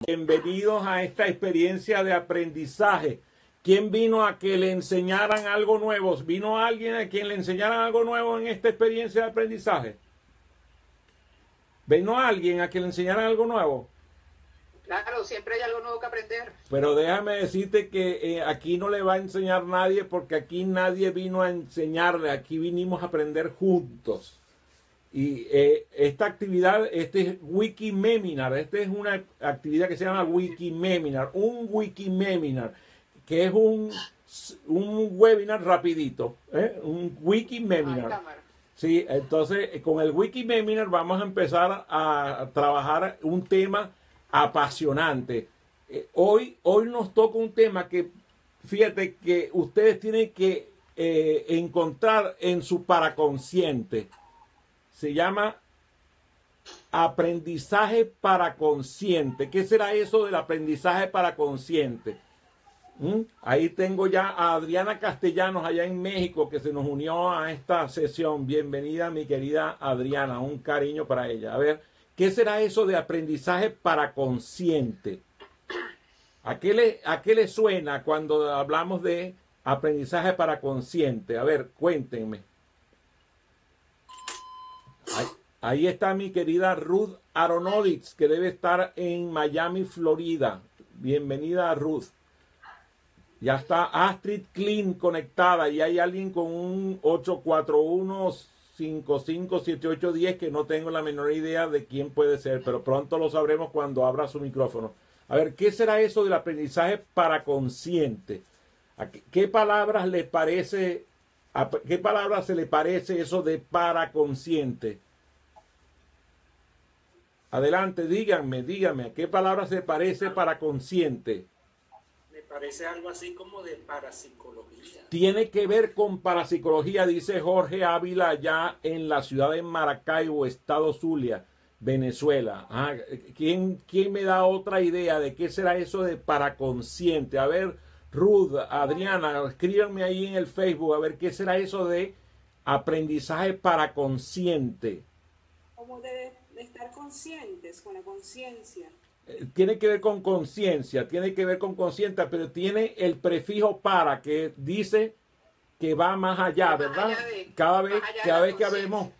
Bienvenidos a esta experiencia de aprendizaje. ¿Quién vino a que le enseñaran algo nuevo? ¿Vino alguien a quien le enseñaran algo nuevo en esta experiencia de aprendizaje? ¿Vino alguien a que le enseñaran algo nuevo? Claro, siempre hay algo nuevo que aprender. Pero déjame decirte que aquí no le va a enseñar nadie, porque aquí nadie vino a enseñarle, aquí vinimos a aprender juntos. Y esta actividad, este es Wikimeminar, esta es una actividad que se llama Wikimeminar, un Wikimeminar, que es un webinar rapidito, un Wikimeminar. Sí, entonces con el Wikimeminar vamos a empezar a trabajar un tema apasionante. Hoy nos toca un tema que, fíjate, que ustedes tienen que encontrar en su paraconsciente. Se llama aprendizaje paraconsciente. ¿Qué será eso del aprendizaje paraconsciente? Ahí tengo ya a Adriana Castellanos allá en México, que se nos unió a esta sesión. Bienvenida, mi querida Adriana, un cariño para ella. A ver, ¿qué será eso de aprendizaje paraconsciente? ¿A qué le suena cuando hablamos de aprendizaje paraconsciente? A ver, cuéntenme. Ahí está mi querida Ruth Aronowitz, que debe estar en Miami, Florida. Bienvenida, Ruth. Ya está Astrid Klein conectada y hay alguien con un 841-557810 que no tengo la menor idea de quién puede ser, pero pronto lo sabremos cuando abra su micrófono. A ver, ¿qué será eso del aprendizaje paraconsciente? ¿Qué palabras le parece, qué palabras se le parece eso de paraconsciente? Adelante, díganme, ¿a qué palabras se parece paraconsciente? Parece algo así como de parapsicología. Tiene que ver con parapsicología, dice Jorge Ávila, allá en la ciudad de Maracaibo, estado Zulia, Venezuela. ¿Quién me da otra idea de qué será eso de paraconsciente? A ver, Ruth, Adriana, escríbanme ahí en el Facebook, a ver qué será eso de aprendizaje paraconsciente. Como de estar conscientes, con la conciencia. Tiene que ver con conciencia, pero tiene el prefijo para, que dice que va más allá, ¿verdad? Cada vez que vemos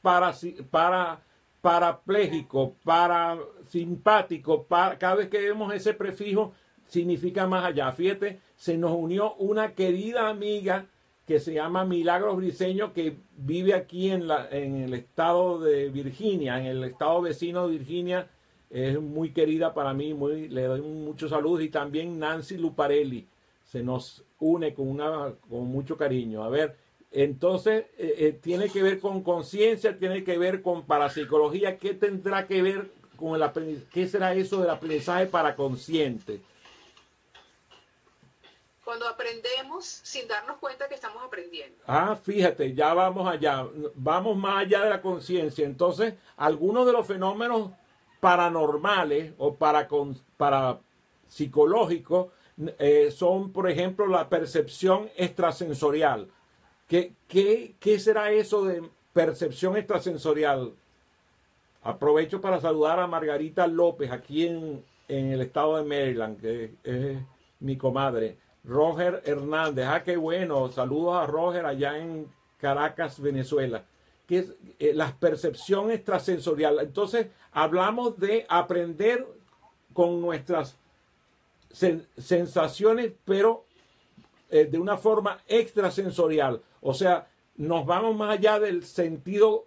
parapléjico, parasimpático, cada vez que vemos ese prefijo, significa más allá. Fíjate, se nos unió una querida amiga que se llama Milagros Briceño, que vive aquí en el estado de Virginia, en el estado vecino de Virginia. Es muy querida para mí, le doy muchos saludos. Y también Nancy Luparelli se nos une con mucho cariño. A ver, entonces tiene que ver con conciencia, tiene que ver con parapsicología. ¿Qué tendrá que ver con el aprendizaje? ¿Qué será eso del aprendizaje paraconsciente? Cuando aprendemos sin darnos cuenta que estamos aprendiendo. Fíjate, ya vamos allá, vamos más allá de la conciencia. Entonces, algunos de los fenómenos paranormales o parapsicológicos son, por ejemplo, la percepción extrasensorial. ¿Qué será eso de percepción extrasensorial? Aprovecho para saludar a Margarita López aquí en el estado de Maryland, que es mi comadre. Roger Hernández, qué bueno, saludos a Roger allá en Caracas, Venezuela. Que es la percepción extrasensorial. Entonces, hablamos de aprender con nuestras sensaciones, pero de una forma extrasensorial. O sea, nos vamos más allá del sentido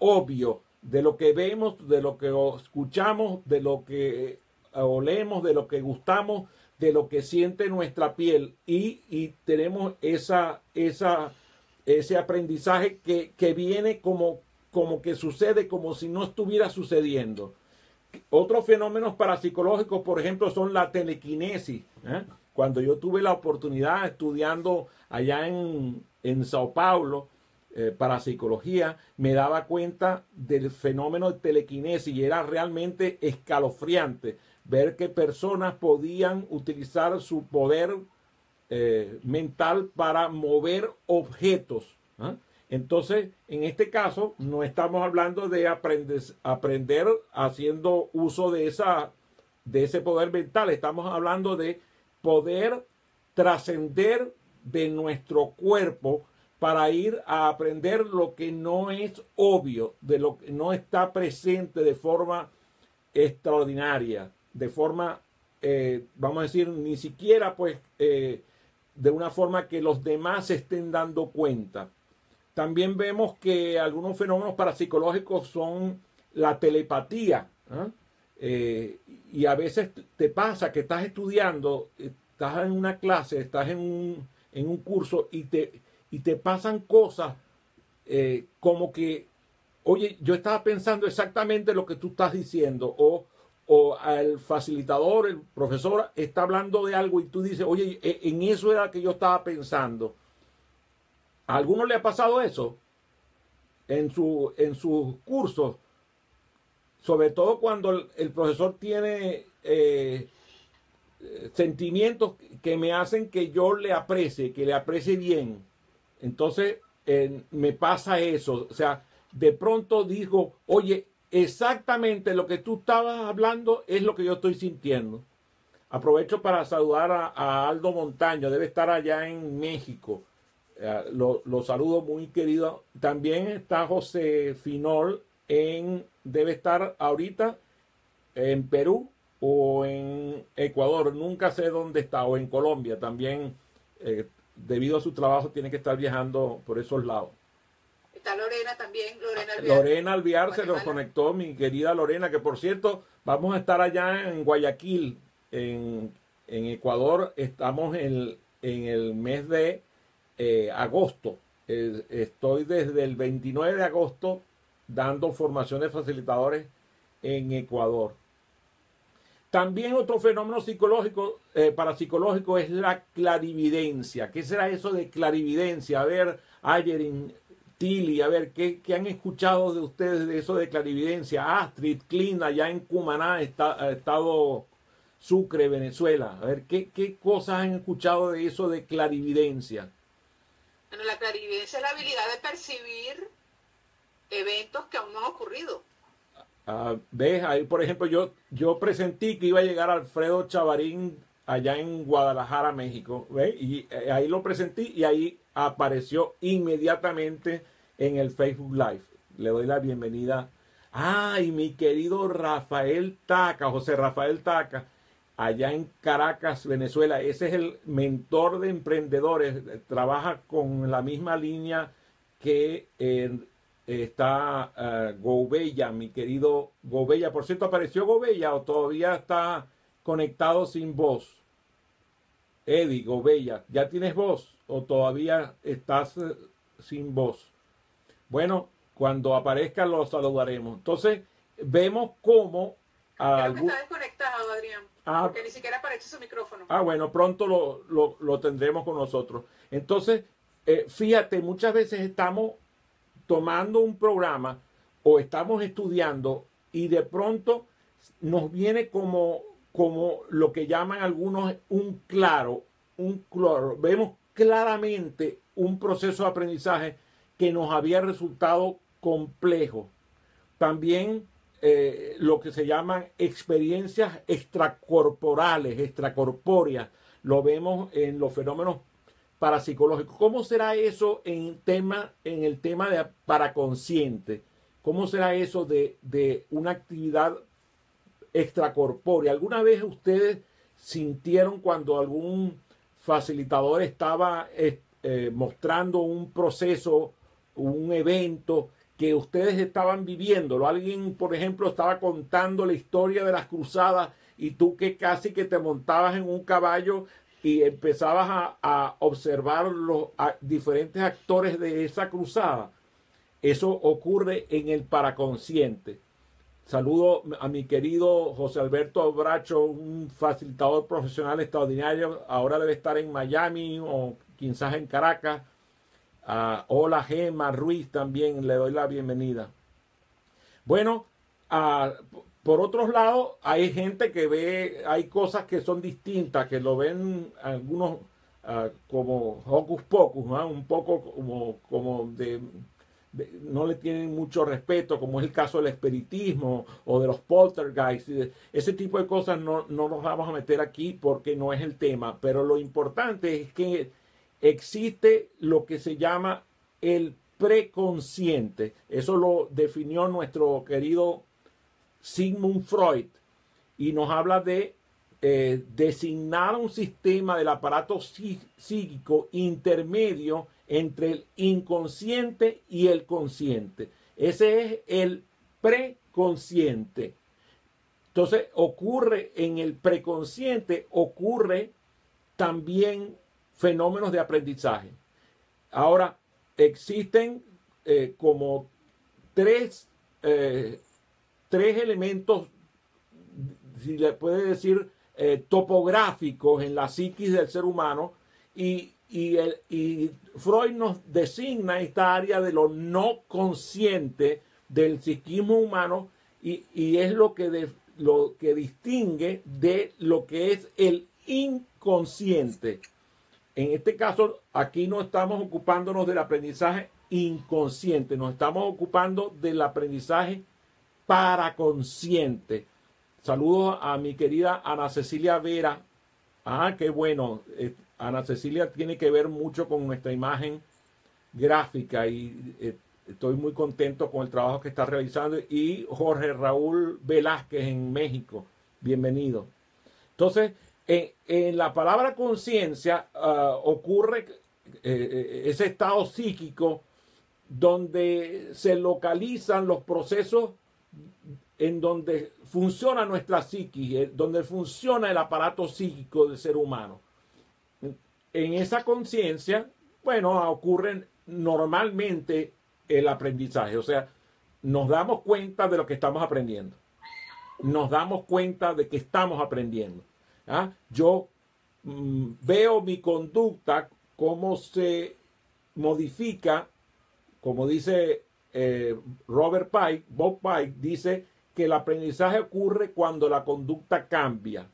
obvio, de lo que vemos, de lo que escuchamos, de lo que olemos, de lo que gustamos, de lo que siente nuestra piel. Y tenemos ese aprendizaje que viene como que sucede, como si no estuviera sucediendo. Otros fenómenos parapsicológicos, por ejemplo, son la telequinesis. Cuando yo tuve la oportunidad estudiando allá en Sao Paulo, parapsicología, me daba cuenta del fenómeno de telequinesis y era realmente escalofriante ver que personas podían utilizar su poder mental para mover objetos. Entonces, en este caso, no estamos hablando de aprender haciendo uso de esa de ese poder mental. Estamos hablando de poder trascender de nuestro cuerpo para ir a aprender lo que no es obvio, de lo que no está presente de forma extraordinaria, de forma, vamos a decir, ni siquiera pues de una forma que los demás se estén dando cuenta. También vemos que algunos fenómenos parapsicológicos son la telepatía, ¿eh? Y a veces te pasa que estás estudiando, estás en una clase, estás en un curso y te pasan cosas como que, oye, yo estaba pensando exactamente lo que tú estás diciendo, o el facilitador, el profesor está hablando de algo y tú dices, oye, en eso era que yo estaba pensando. ¿A alguno le ha pasado eso en sus cursos? Sobre todo cuando el profesor tiene sentimientos que me hacen que yo le aprecie, que le aprecie bien. Entonces me pasa eso. O sea, de pronto digo, oye, exactamente lo que tú estabas hablando es lo que yo estoy sintiendo. Aprovecho para saludar a Aldo Montaño, debe estar allá en México. Lo saludo muy querido. También está José Finol, debe estar ahorita en Perú o en Ecuador, nunca sé dónde está, o en Colombia también, debido a su trabajo tiene que estar viajando por esos lados. Está Lorena también, Lorena Alviar se nos conectó, mi querida Lorena, que por cierto, vamos a estar allá en Guayaquil, en Ecuador. Estamos en el mes de agosto. Estoy desde el 29 de agosto dando formación de facilitadores en Ecuador. También otro fenómeno psicológico, parapsicológico, es la clarividencia. ¿Qué será eso de clarividencia? A ver, Ayerin, Tilly, a ver, ¿qué han escuchado de ustedes de eso de clarividencia? Astrid, Klein, allá en Cumaná, estado Sucre, Venezuela. A ver, ¿qué cosas han escuchado de eso de clarividencia? Bueno, la clarividencia es la habilidad de percibir eventos que aún no han ocurrido. ¿Ves? Ahí, por ejemplo, yo presentí que iba a llegar Alfredo Chavarín allá en Guadalajara, México. ¿Ves? Y ahí lo presentí y ahí apareció inmediatamente en el Facebook Live. Le doy la bienvenida. Y mi querido Rafael Taca, José Rafael Taca, allá en Caracas, Venezuela. Ese es el mentor de emprendedores. Trabaja con la misma línea que está Gobella, mi querido Gobella. Por cierto, ¿apareció Gobella o todavía está conectado sin voz? Eddie Gobella, ¿ya tienes voz o todavía estás sin voz? Bueno, cuando aparezca lo saludaremos. Entonces, vemos cómo... Creo que está desconectado, Adrián, porque ni siquiera aparece su micrófono. Bueno, pronto lo tendremos con nosotros. Entonces, fíjate, muchas veces estamos tomando un programa o estamos estudiando y de pronto nos viene como lo que llaman algunos un claro. Vemos claramente un proceso de aprendizaje que nos había resultado complejo. También lo que se llaman experiencias extracorporales, extracorpóreas, lo vemos en los fenómenos parapsicológicos. ¿Cómo será eso en el tema de paraconsciente? ¿Cómo será eso de una actividad extracorpórea? ¿Alguna vez ustedes sintieron cuando algún facilitador estaba mostrando un proceso, un evento que ustedes estaban viviéndolo? Alguien, por ejemplo, estaba contando la historia de las cruzadas y tú que casi que te montabas en un caballo y empezabas a observar los diferentes actores de esa cruzada. Eso ocurre en el paraconsciente. Saludo a mi querido José Alberto Bracho, un facilitador profesional extraordinario. Ahora debe estar en Miami o quizás en Caracas. Hola, Gema Ruiz, también le doy la bienvenida. Bueno, por otros lados, hay gente que hay cosas que son distintas, que lo ven algunos como hocus pocus, ¿no? Un poco como de no le tienen mucho respeto, como es el caso del espiritismo o de los poltergeists. Ese tipo de cosas no nos vamos a meter aquí porque no es el tema, pero lo importante es que existe lo que se llama el preconsciente. Eso lo definió nuestro querido Sigmund Freud y nos habla de designar un sistema del aparato psíquico intermedio entre el inconsciente y el consciente. Ese es el preconsciente. Entonces ocurre en el preconsciente, ocurre también fenómenos de aprendizaje. Ahora, existen como tres elementos, si le puede decir, topográficos en la psiquis del ser humano, y Freud nos designa esta área de lo no consciente del psiquismo humano y es lo que distingue de lo que es el inconsciente. En este caso, aquí no estamos ocupándonos del aprendizaje inconsciente, nos estamos ocupando del aprendizaje paraconsciente. Saludos a mi querida Ana Cecilia Vera. Ah, qué bueno. Ana Cecilia tiene que ver mucho con nuestra imagen gráfica y estoy muy contento con el trabajo que está realizando. Y Jorge Raúl Velázquez en México. Bienvenido. Entonces, en la palabra conciencia ocurre ese estado psíquico donde se localizan los procesos en donde funciona nuestra psiquis, donde funciona el aparato psíquico del ser humano. En esa conciencia, bueno, ocurre normalmente el aprendizaje, o sea, nos damos cuenta de lo que estamos aprendiendo, nos damos cuenta de que estamos aprendiendo. ¿Ah? Yo veo mi conducta, cómo se modifica, como dice Bob Pike dice que el aprendizaje ocurre cuando la conducta cambia.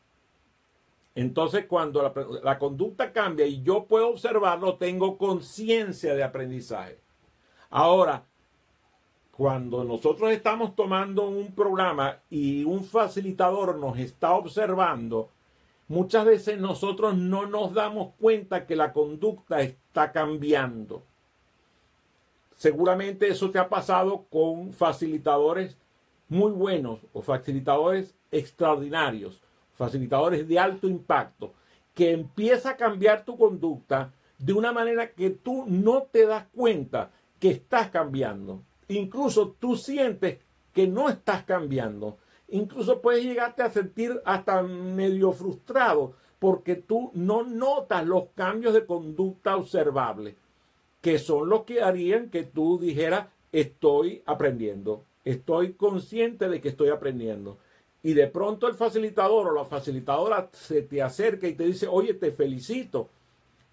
Entonces, cuando la conducta cambia y yo puedo observarlo, tengo conciencia de aprendizaje. Ahora, cuando nosotros estamos tomando un programa y un facilitador nos está observando, muchas veces nosotros no nos damos cuenta que la conducta está cambiando. Seguramente eso te ha pasado con facilitadores muy buenos o facilitadores extraordinarios, facilitadores de alto impacto, que empieza a cambiar tu conducta de una manera que tú no te das cuenta que estás cambiando. Incluso tú sientes que no estás cambiando. Incluso puedes llegarte a sentir hasta medio frustrado porque tú no notas los cambios de conducta observables, que son los que harían que tú dijeras, estoy aprendiendo, estoy consciente de que estoy aprendiendo. Y de pronto el facilitador o la facilitadora se te acerca y te dice, oye, te felicito,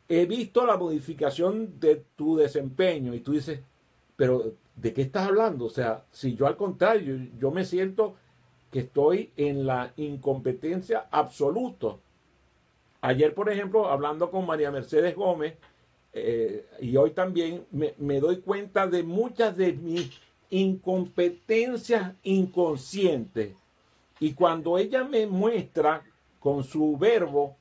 he visto la modificación de tu desempeño. Y tú dices, pero ¿de qué estás hablando? O sea, si yo al contrario, yo me siento que estoy en la incompetencia absoluta. Ayer, por ejemplo, hablando con María Mercedes Gómez, y hoy también me doy cuenta de muchas de mis incompetencias inconscientes. Y cuando ella me muestra con su verbo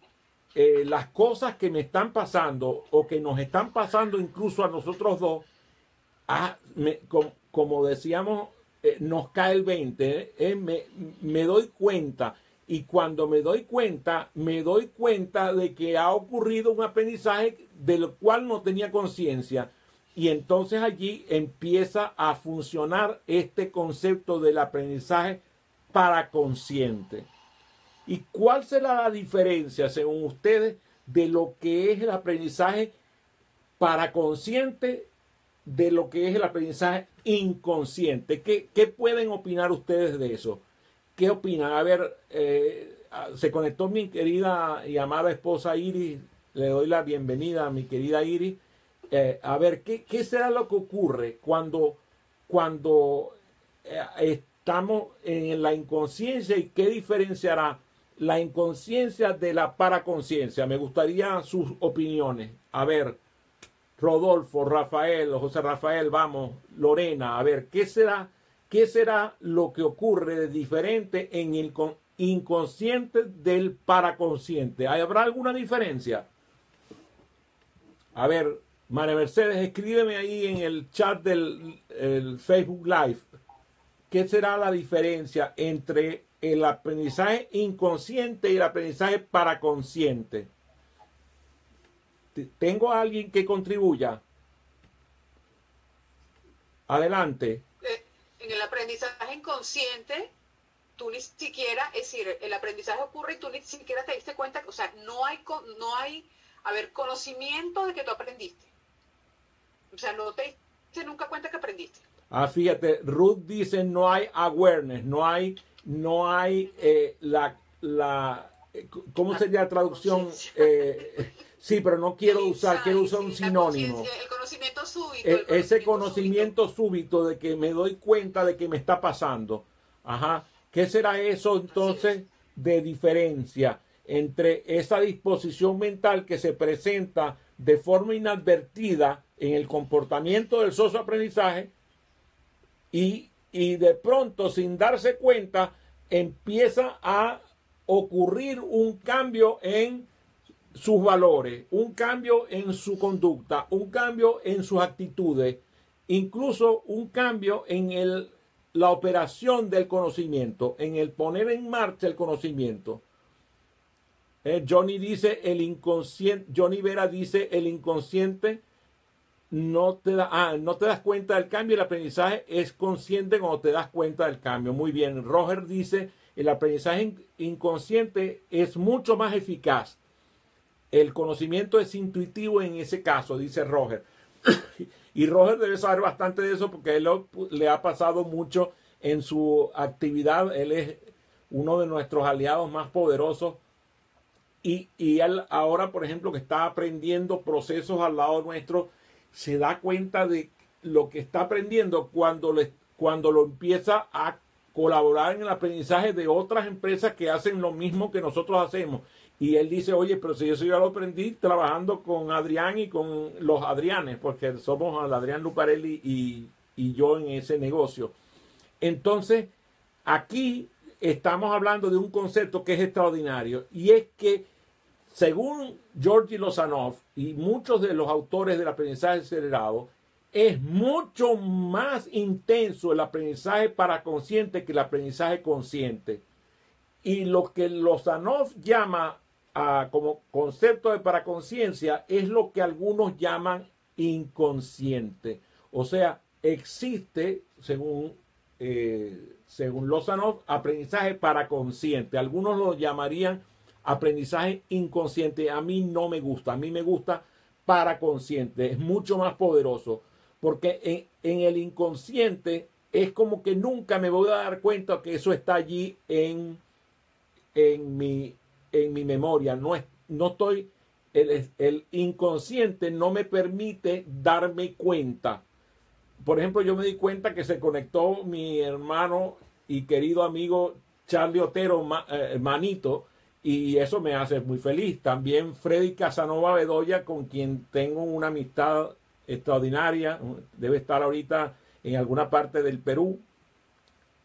las cosas que me están pasando o que nos están pasando incluso a nosotros dos, como decíamos, nos cae el 20, me doy cuenta. Y cuando me doy cuenta de que ha ocurrido un aprendizaje del cual no tenía conciencia. Y entonces allí empieza a funcionar este concepto del aprendizaje paraconsciente. ¿Y cuál será la diferencia, según ustedes, de lo que es el aprendizaje paraconsciente de lo que es el aprendizaje inconsciente? ¿Qué pueden opinar ustedes de eso? ¿Qué opinan? A ver, se conectó mi querida y amada esposa Iris. Le doy la bienvenida a mi querida Iris. A ver, ¿qué será lo que ocurre cuando estamos en la inconsciencia y qué diferenciará la inconsciencia de la paraconsciencia? Me gustaría sus opiniones. A ver, Rodolfo, Rafael, José Rafael, vamos, Lorena, a ver, qué será lo que ocurre de diferente en el inconsciente del paraconsciente? ¿Habrá alguna diferencia? A ver, María Mercedes, escríbeme ahí en el chat del el Facebook Live. ¿Qué será la diferencia entre el aprendizaje inconsciente y el aprendizaje paraconsciente? ¿Tengo a alguien que contribuya? Adelante. En el aprendizaje inconsciente, tú ni siquiera, es decir, el aprendizaje ocurre y tú ni siquiera te diste cuenta, o sea, no hay, a ver, conocimiento de que tú aprendiste. O sea, no te diste nunca cuenta que aprendiste. Ah, fíjate, Ruth dice no hay awareness, no hay ¿cómo sería la traducción? Sí, pero no quiero usar, quiero usar un sinónimo. El conocimiento súbito. Ese conocimiento súbito de que me doy cuenta de que me está pasando. Ajá. ¿Qué será eso entonces de diferencia entre esa disposición mental que se presenta de forma inadvertida en el comportamiento del socioaprendizaje y de pronto, sin darse cuenta, empieza a ocurrir un cambio en sus valores, un cambio en su conducta, un cambio en sus actitudes, incluso un cambio en la operación del conocimiento, en el poner en marcha el conocimiento? Johnny dice el inconsciente, Johnny Vera dice el inconsciente no te das cuenta del cambio. El aprendizaje es consciente cuando te das cuenta del cambio. Muy bien. Roger dice el aprendizaje inconsciente es mucho más eficaz. El conocimiento es intuitivo en ese caso, dice Roger. Y Roger debe saber bastante de eso porque él le ha pasado mucho en su actividad. Él es uno de nuestros aliados más poderosos. Y él ahora, por ejemplo, que está aprendiendo procesos al lado nuestro, se da cuenta de lo que está aprendiendo cuando lo empieza a colaborar en el aprendizaje de otras empresas que hacen lo mismo que nosotros hacemos. Y él dice, oye, pero si eso ya lo aprendí trabajando con Adrián y con los Adrianes, porque somos el Adrián Lucarelli y yo en ese negocio. Entonces, aquí estamos hablando de un concepto que es extraordinario, y es que según Georgi Lozanov y muchos de los autores del aprendizaje acelerado, es mucho más intenso el aprendizaje paraconsciente que el aprendizaje consciente. Y lo que Lozanov llama como concepto de paraconciencia es lo que algunos llaman inconsciente. O sea, existe, según Lozanov, aprendizaje paraconsciente. Algunos lo llamarían aprendizaje inconsciente. A mí no me gusta. A mí me gusta paraconsciente. Es mucho más poderoso. Porque en el inconsciente es como que nunca me voy a dar cuenta que eso está allí en mi memoria. No estoy, el inconsciente no me permite darme cuenta. Por ejemplo, yo me di cuenta que se conectó mi hermano y querido amigo Charlie Otero, Manito, y eso me hace muy feliz. También Freddy Casanova Bedoya, con quien tengo una amistad extraordinaria, debe estar ahorita en alguna parte del Perú.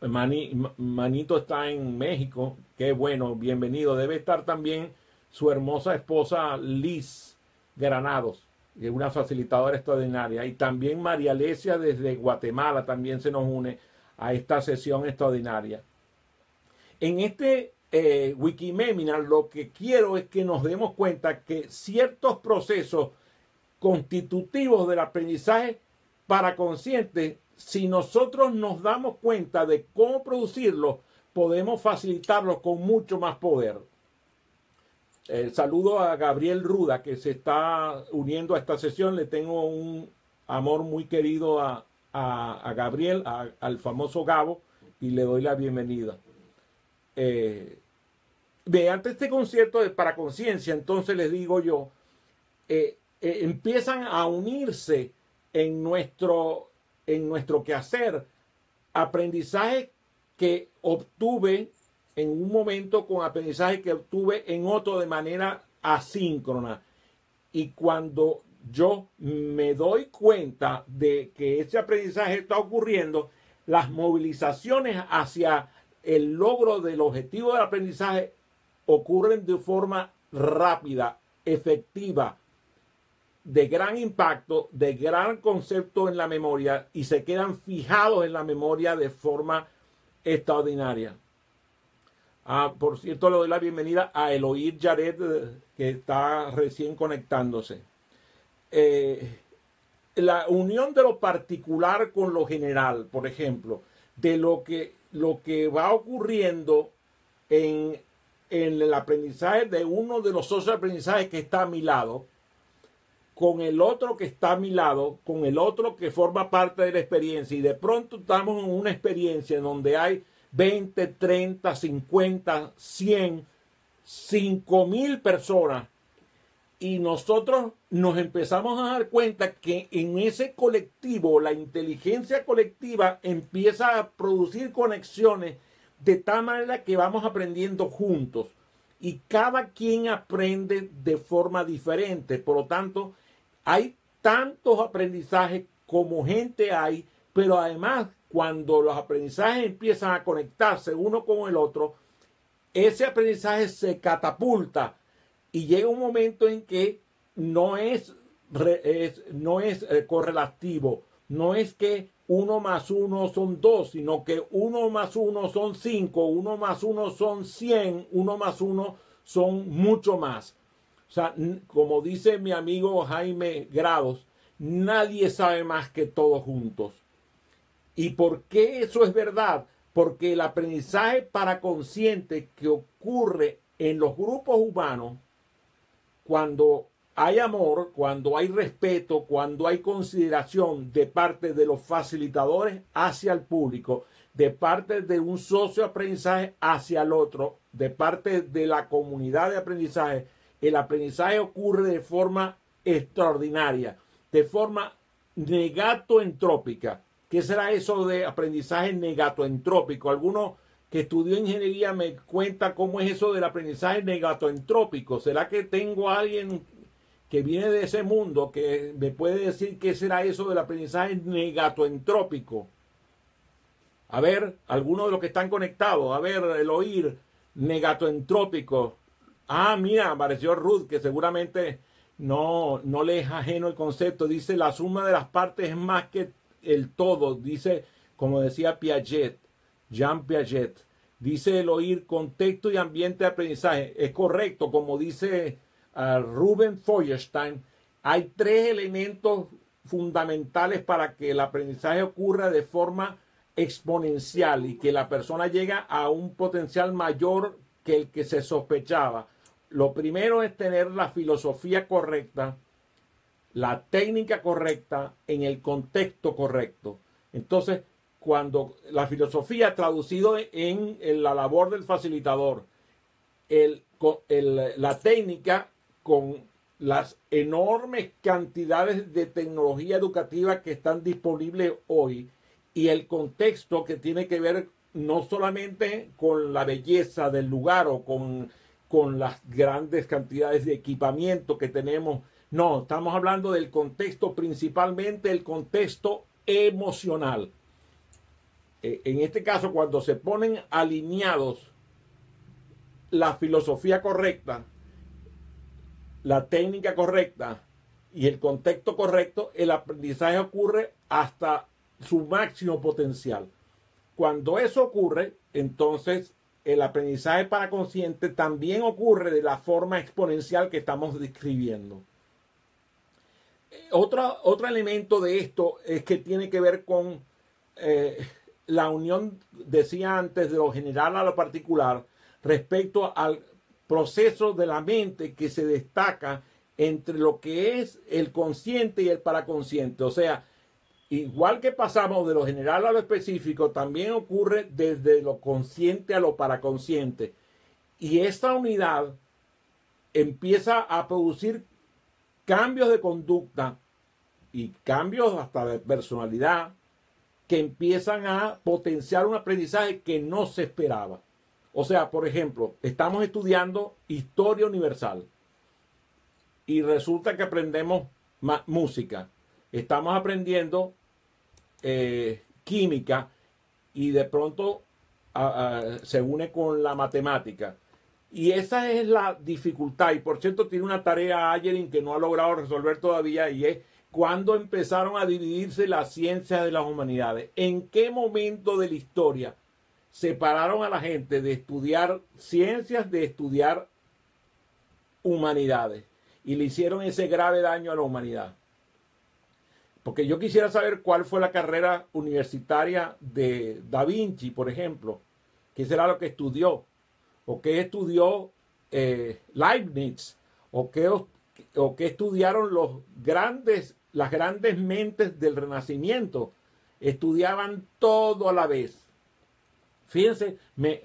Manito está en México, qué bueno, bienvenido. Debe estar también su hermosa esposa Liz Granados, que es una facilitadora extraordinaria. Y también María Alesia desde Guatemala también se nos une a esta sesión extraordinaria. En este Wikimeminar lo que quiero es que nos demos cuenta que ciertos procesos constitutivos del aprendizaje paraconsciente, si nosotros nos damos cuenta de cómo producirlos, podemos facilitarlos con mucho más poder. Saludo a Gabriel Ruda, que se está uniendo a esta sesión. Le tengo un amor muy querido a Gabriel, al famoso Gabo, y le doy la bienvenida. Mediante este concepto de paraconciencia, entonces les digo yo, empiezan a unirse en nuestro quehacer aprendizaje que obtuve en un momento con aprendizaje que obtuve en otro de manera asíncrona. Y cuando yo me doy cuenta de que ese aprendizaje está ocurriendo, las movilizaciones hacia el logro del objetivo del aprendizaje ocurren de forma rápida, efectiva, de gran impacto, de gran concepto en la memoria y se quedan fijados en la memoria de forma extraordinaria. Por cierto, le doy la bienvenida a Eloir Jared, que está recién conectándose. La unión de lo particular con lo general, por ejemplo, de lo que va ocurriendo en el aprendizaje de uno de los socios de aprendizaje que está a mi lado, con el otro que está a mi lado, con el otro que forma parte de la experiencia, y de pronto estamos en una experiencia en donde hay 20, 30, 50, 100, 5,000 personas, y nosotros nos empezamos a dar cuenta que en ese colectivo, la inteligencia colectiva empieza a producir conexiones de tal manera que vamos aprendiendo juntos y cada quien aprende de forma diferente. Por lo tanto, hay tantos aprendizajes como gente hay, pero además cuando los aprendizajes empiezan a conectarse uno con el otro, ese aprendizaje se catapulta y llega un momento en que no es correlativo, no es que 1 más 1 son 2, sino que 1 más 1 son 5, 1 más 1 son 100, 1 más 1 son mucho más. O sea, como dice mi amigo Jaime Grados, nadie sabe más que todos juntos. ¿Y por qué eso es verdad? Porque el aprendizaje paraconsciente que ocurre en los grupos humanos, cuando hay amor, cuando hay respeto, cuando hay consideración de parte de los facilitadores hacia el público, de parte de un socio de aprendizaje hacia el otro, de parte de la comunidad de aprendizaje, el aprendizaje ocurre de forma extraordinaria, de forma negatoentrópica. ¿Qué será eso de aprendizaje negatoentrópico? Alguno que estudió ingeniería me cuenta cómo es eso del aprendizaje negatoentrópico. ¿Será que tengo a alguien que viene de ese mundo que me puede decir qué será eso del aprendizaje negatoentrópico? A ver, algunos de los que están conectados, a ver, el oír negatoentrópico. Mira, apareció Ruth, que seguramente no le es ajeno el concepto. Dice, la suma de las partes es más que el todo. Dice, como decía Piaget, Jean Piaget. Dice el oír, contexto y ambiente de aprendizaje. Es correcto, como dice Ruben Feuerstein, hay 3 elementos fundamentales para que el aprendizaje ocurra de forma exponencial y que la persona llega a un potencial mayor que el que se sospechaba. Lo primero es tener la filosofía correcta, la técnica correcta, en el contexto correcto. Entonces, cuando la filosofía traducido en la labor del facilitador, la técnica con las enormes cantidades de tecnología educativa que están disponibles hoy, y el contexto que tiene que ver no solamente con la belleza del lugar o con las grandes cantidades de equipamiento que tenemos. No, estamos hablando del contexto, principalmente el contexto emocional. En este caso, cuando se ponen alineados la filosofía correcta, la técnica correcta y el contexto correcto, el aprendizaje ocurre hasta su máximo potencial. Cuando eso ocurre, entonces el aprendizaje paraconsciente también ocurre de la forma exponencial que estamos describiendo. Otro elemento de esto es que tiene que ver con la unión, decía antes, de lo general a lo particular respecto al proceso de la mente que se destaca entre lo que es el consciente y el paraconsciente. O sea, igual que pasamos de lo general a lo específico, también ocurre desde lo consciente a lo paraconsciente. Y esta unidad empieza a producir cambios de conducta y cambios hasta de personalidad que empiezan a potenciar un aprendizaje que no se esperaba. O sea, por ejemplo, estamos estudiando historia universal y resulta que aprendemos música, estamos aprendiendo química y de pronto se une con la matemática. Y esa es la dificultad. Y por cierto, tiene una tarea Ayerin que no ha logrado resolver todavía, y es cuando empezaron a dividirse las ciencias de las humanidades. ¿En qué momento de la historia separaron a la gente de estudiar ciencias de estudiar humanidades? Y le hicieron ese grave daño a la humanidad. Porque yo quisiera saber cuál fue la carrera universitaria de Da Vinci, por ejemplo. ¿Qué será lo que estudió? ¿O qué estudió Leibniz? ¿O qué estudiaron las grandes mentes del Renacimiento? Estudiaban todo a la vez. Fíjense, me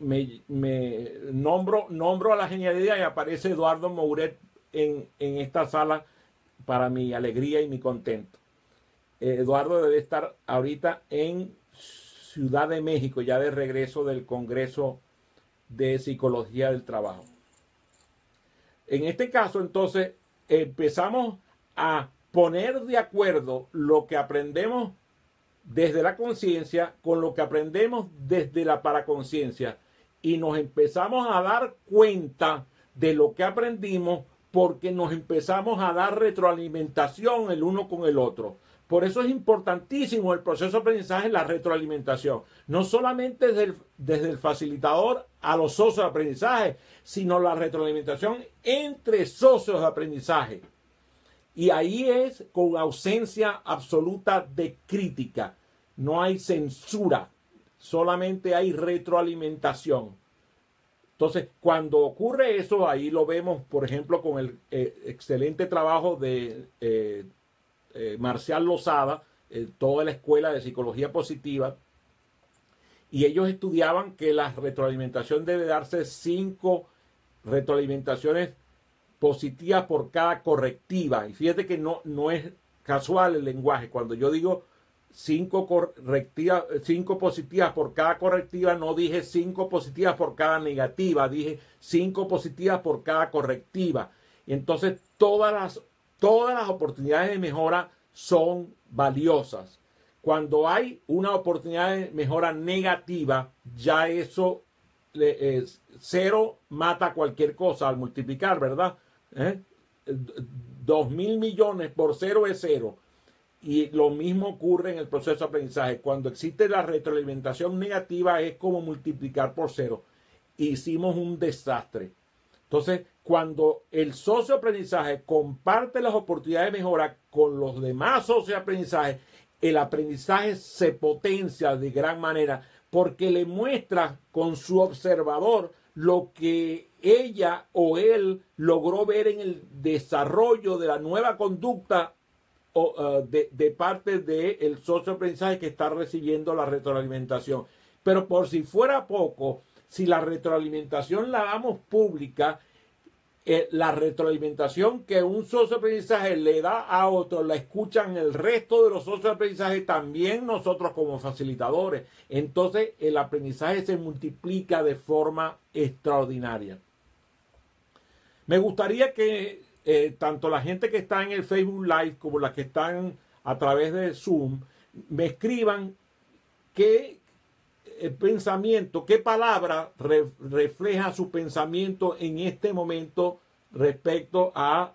nombro a la genialidad y aparece Eduardo Mouret en esta sala para mi alegría y mi contento. Eduardo debe estar ahorita en Ciudad de México, ya de regreso del Congreso de Psicología del Trabajo. En este caso, entonces, empezamos a poner de acuerdo lo que aprendemos desde la conciencia con lo que aprendemos desde la paraconciencia, y nos empezamos a dar cuenta de lo que aprendimos porque nos empezamos a dar retroalimentación el uno con el otro. Por eso es importantísimo el proceso de aprendizaje, la retroalimentación. No solamente desde el facilitador a los socios de aprendizaje, sino la retroalimentación entre socios de aprendizaje. Y ahí es con ausencia absoluta de crítica. No hay censura, solamente hay retroalimentación. Entonces, cuando ocurre eso, ahí lo vemos, por ejemplo, con el excelente trabajo de Marcial Lozada, toda la escuela de psicología positiva, y ellos estudiaban que la retroalimentación debe darse 5 retroalimentaciones positivas por cada correctiva. Y fíjate que no es casual el lenguaje. Cuando yo digo 5 positivas por cada correctiva, no dije 5 positivas por cada negativa, dije 5 positivas por cada correctiva. Y entonces todas las oportunidades de mejora son valiosas. Cuando hay una oportunidad de mejora negativa, ya eso 0 mata cualquier cosa al multiplicar, ¿verdad? 2.000 millones por 0 es 0. Y lo mismo ocurre en el proceso de aprendizaje. Cuando existe la retroalimentación negativa, es como multiplicar por 0. Hicimos un desastre. Entonces, cuando el socio de aprendizaje comparte las oportunidades de mejora con los demás socios de aprendizaje, el aprendizaje se potencia de gran manera porque le muestra con su observador lo que ella o él logró ver en el desarrollo de la nueva conducta de parte del socio de aprendizaje que está recibiendo la retroalimentación. Pero por si fuera poco, si la retroalimentación la damos pública, la retroalimentación que un socio de aprendizaje le da a otro, la escuchan el resto de los socios de aprendizaje, también nosotros como facilitadores. Entonces el aprendizaje se multiplica de forma extraordinaria. Me gustaría que tanto la gente que está en el Facebook Live como las que están a través de Zoom me escriban qué pensamiento, qué palabra refleja su pensamiento en este momento respecto a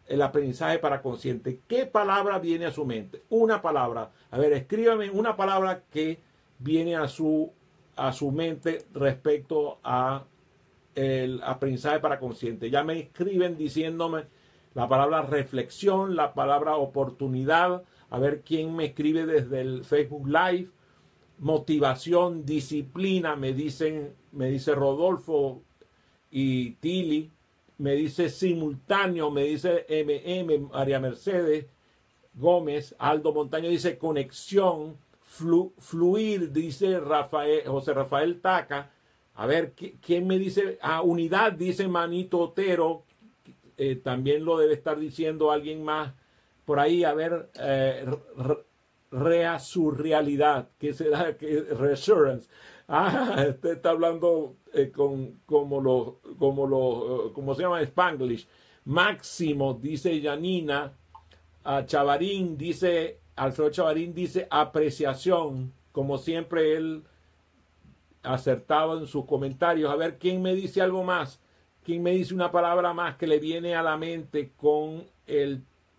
el aprendizaje para consciente. ¿Qué palabra viene a su mente? Una palabra. A ver, escríbame una palabra que viene a su mente respecto a el aprendizaje para consciente. Ya me escriben diciéndome la palabra reflexión, la palabra oportunidad. A ver quién me escribe desde el Facebook Live. Motivación, disciplina, me dice Rodolfo y Tili. Me dice simultáneo, me dice MM, María Mercedes Gómez. Aldo Montaño dice conexión, fluir, dice José Rafael Taca. A ver, ¿quién me dice? Unidad, dice Manito Otero. También lo debe estar diciendo alguien más por ahí. A ver, resurrealidad, ¿qué será? Reassurance. Usted está hablando como se llama Spanglish. Máximo, dice Janina. a Chavarín dice, Alfredo Chavarín dice apreciación, como siempre él acertado en sus comentarios. A ver, ¿quién me dice algo más? ¿Quién me dice una palabra más que le viene a la mente con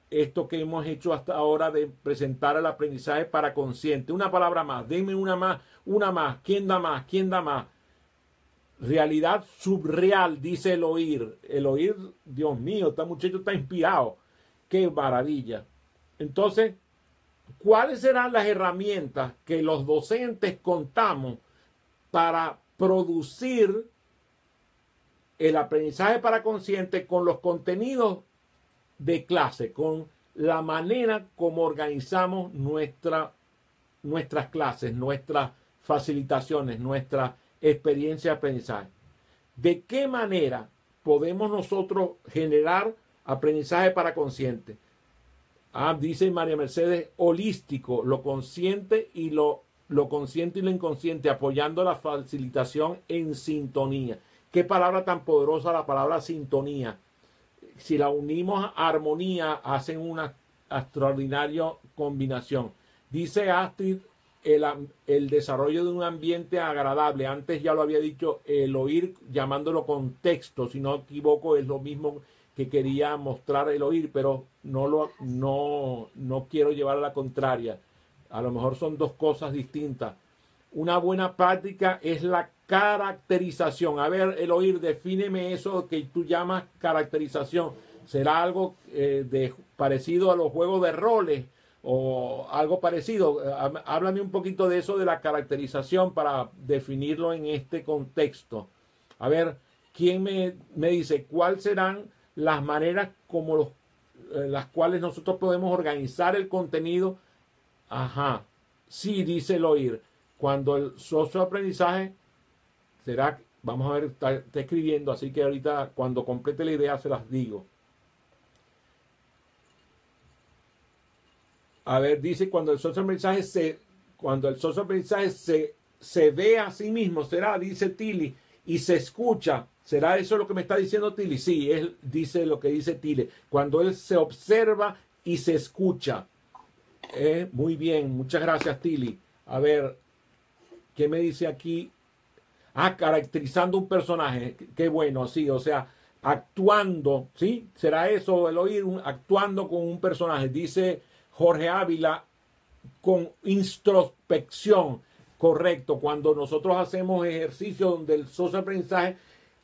esto que hemos hecho hasta ahora de presentar el aprendizaje para consciente? Una palabra más, denme una más, una más. ¿Quién da más? ¿Quién da más? Realidad subreal, dice el oír. El oír, Dios mío, este muchacho está inspirado. ¡Qué maravilla! Entonces, ¿cuáles serán las herramientas que los docentes contamos para producir el aprendizaje para consciente con los contenidos de clase, con la manera como organizamos nuestras clases, nuestras facilitaciones, nuestra experiencia de aprendizaje? ¿De qué manera podemos nosotros generar aprendizaje para consciente? Dice María Mercedes, holístico, lo consciente y lo consciente y lo inconsciente, apoyando la facilitación en sintonía. Qué palabra tan poderosa la palabra sintonía. Si la unimos a armonía, hacen una extraordinaria combinación. Dice Astrid, el desarrollo de un ambiente agradable. Antes ya lo había dicho, el oír, llamándolo contexto, si no equivoco, es lo mismo que quería mostrar el oír, pero no quiero llevar a la contraria. A lo mejor son dos cosas distintas. Una buena práctica es la caracterización. A ver, el oír, defíneme eso que tú llamas caracterización. ¿Será algo parecido a los juegos de roles o algo parecido? Háblame un poquito de eso, de la caracterización, para definirlo en este contexto. A ver, ¿quién me dice cuáles serán las maneras como las cuales nosotros podemos organizar el contenido? Ajá, sí, dice el oír. Cuando el socioaprendizaje será, vamos a ver, está escribiendo, así que ahorita cuando complete la idea se las digo. A ver, dice cuando el socioaprendizaje se ve a sí mismo, será, dice Tilly, y se escucha. ¿Será eso lo que me está diciendo Tilly? Sí, él dice lo que dice Tilly. Cuando él se observa y se escucha. Muy bien, muchas gracias Tilly. A ver, ¿qué me dice aquí? Caracterizando un personaje. Qué bueno, sí, o sea, actuando, ¿sí? ¿Será eso el oír? Actuando con un personaje. Dice Jorge Ávila, con introspección. Correcto, cuando nosotros hacemos ejercicio donde el socioaprendizaje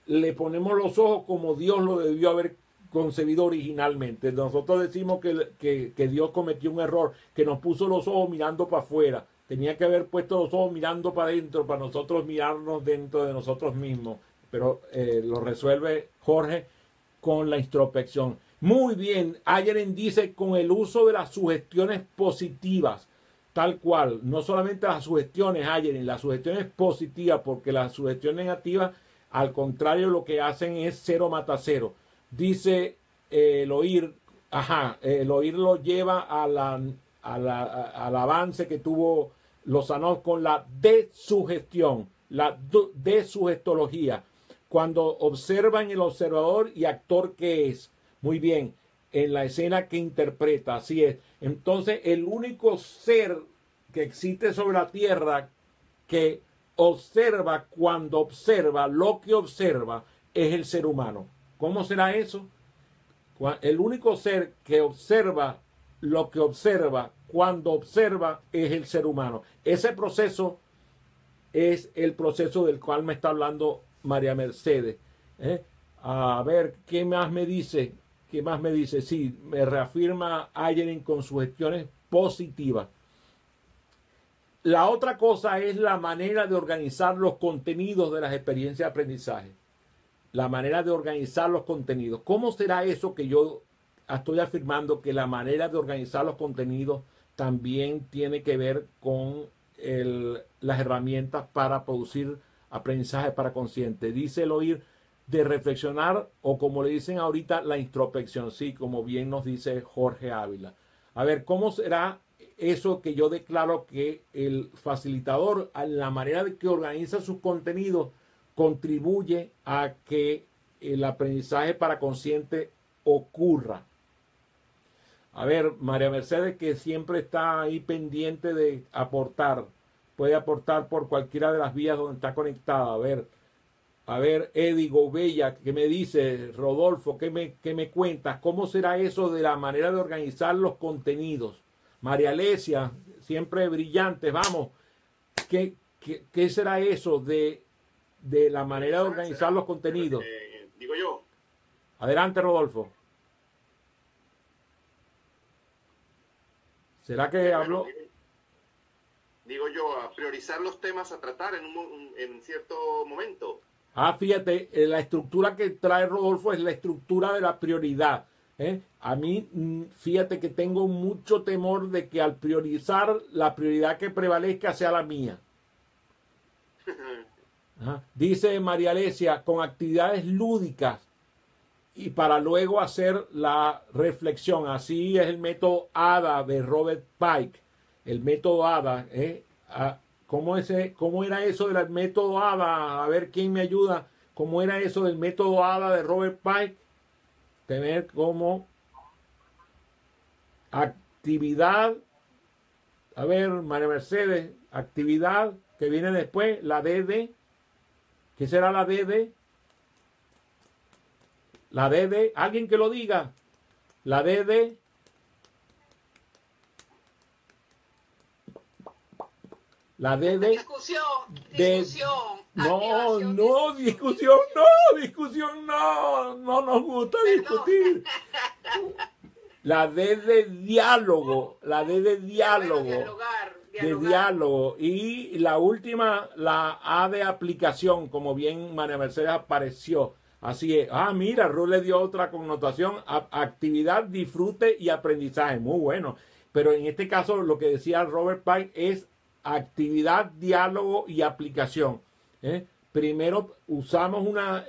le ponemos los ojos como Dios lo debió haber concebido originalmente. Nosotros decimos que Dios cometió un error, que nos puso los ojos mirando para afuera. Tenía que haber puesto los ojos mirando para adentro, para nosotros mirarnos dentro de nosotros mismos. Pero lo resuelve Jorge con la introspección. Muy bien, Ayeren dice con el uso de las sugestiones positivas. Tal cual, no solamente las sugestiones, Ayeren, las sugestiones positivas, porque las sugestiones negativas, al contrario, lo que hacen es cero mata cero. Dice el oír, el oír lo lleva al avance que tuvo Lozano con la desugestión, la desugestología, cuando observa en el observador y actor que es. Muy bien, en la escena que interpreta, así es. Entonces, el único ser que existe sobre la tierra que observa cuando observa lo que observa es el ser humano. ¿Cómo será eso? El único ser que observa lo que observa cuando observa es el ser humano. Ese proceso es el proceso del cual me está hablando María Mercedes. A ver, ¿qué más me dice? ¿Qué más me dice? Sí, me reafirma Ayeren con sugestiones positivas. La otra cosa es la manera de organizar los contenidos de las experiencias de aprendizaje. La manera de organizar los contenidos. ¿Cómo será eso que yo estoy afirmando que la manera de organizar los contenidos también tiene que ver con las herramientas para producir aprendizaje para consciente? Dice el oír de reflexionar, o como le dicen ahorita, la introspección, sí, como bien nos dice Jorge Ávila. A ver, ¿cómo será eso que yo declaro que el facilitador, a la manera de que organiza sus contenidos, contribuye a que el aprendizaje para consciente ocurra? A ver, María Mercedes, que siempre está ahí pendiente de aportar. Puede aportar por cualquiera de las vías donde está conectada. A ver, Eddie Gobella, ¿qué me dice? Rodolfo, qué me cuentas? ¿Cómo será eso de la manera de organizar los contenidos? María Alesia, siempre brillante, vamos. ¿Qué será eso de la manera de organizar los contenidos? Digo yo. Adelante, Rodolfo. ¿Será que habló? Digo yo, a priorizar los temas a tratar en cierto momento. Fíjate, la estructura que trae Rodolfo es la estructura de la prioridad. A mí, fíjate que tengo mucho temor de que al priorizar, la prioridad que prevalezca sea la mía. Dice María Alesia, con actividades lúdicas y para luego hacer la reflexión. Así es el método ADA de Robert Pike. El método ADA, ¿cómo era eso del método ADA? A ver quién me ayuda. ¿Cómo era eso del método ADA de Robert Pike? Tener como actividad, a ver, María Mercedes, actividad que viene después, la DD. ¿Qué será la DD? La DD, alguien que lo diga. La DD. La DD. Discusión. No, discusión no. No nos gusta discutir. La D de diálogo. La D de diálogo. De diálogo. Y la última, la A de aplicación, como bien María Mercedes apareció. Así es. Mira, Ruth le dio otra connotación. Actividad, disfrute y aprendizaje. Muy bueno. Pero en este caso, lo que decía Robert Pike es actividad, diálogo y aplicación. Primero usamos una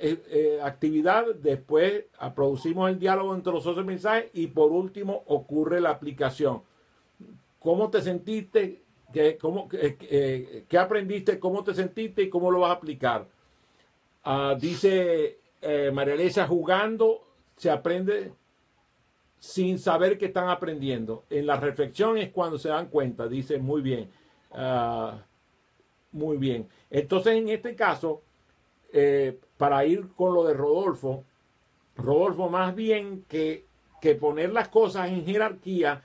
actividad, después producimos el diálogo entre los otros mensajes y por último ocurre la aplicación. ¿Cómo te sentiste? ¿Qué aprendiste? ¿Cómo te sentiste? ¿Y cómo lo vas a aplicar? Dice María Alesia, jugando se aprende sin saber que están aprendiendo. En la reflexión es cuando se dan cuenta. Dice, muy bien. Muy bien. Entonces, en este caso, para ir con lo de Rodolfo, más bien que poner las cosas en jerarquía,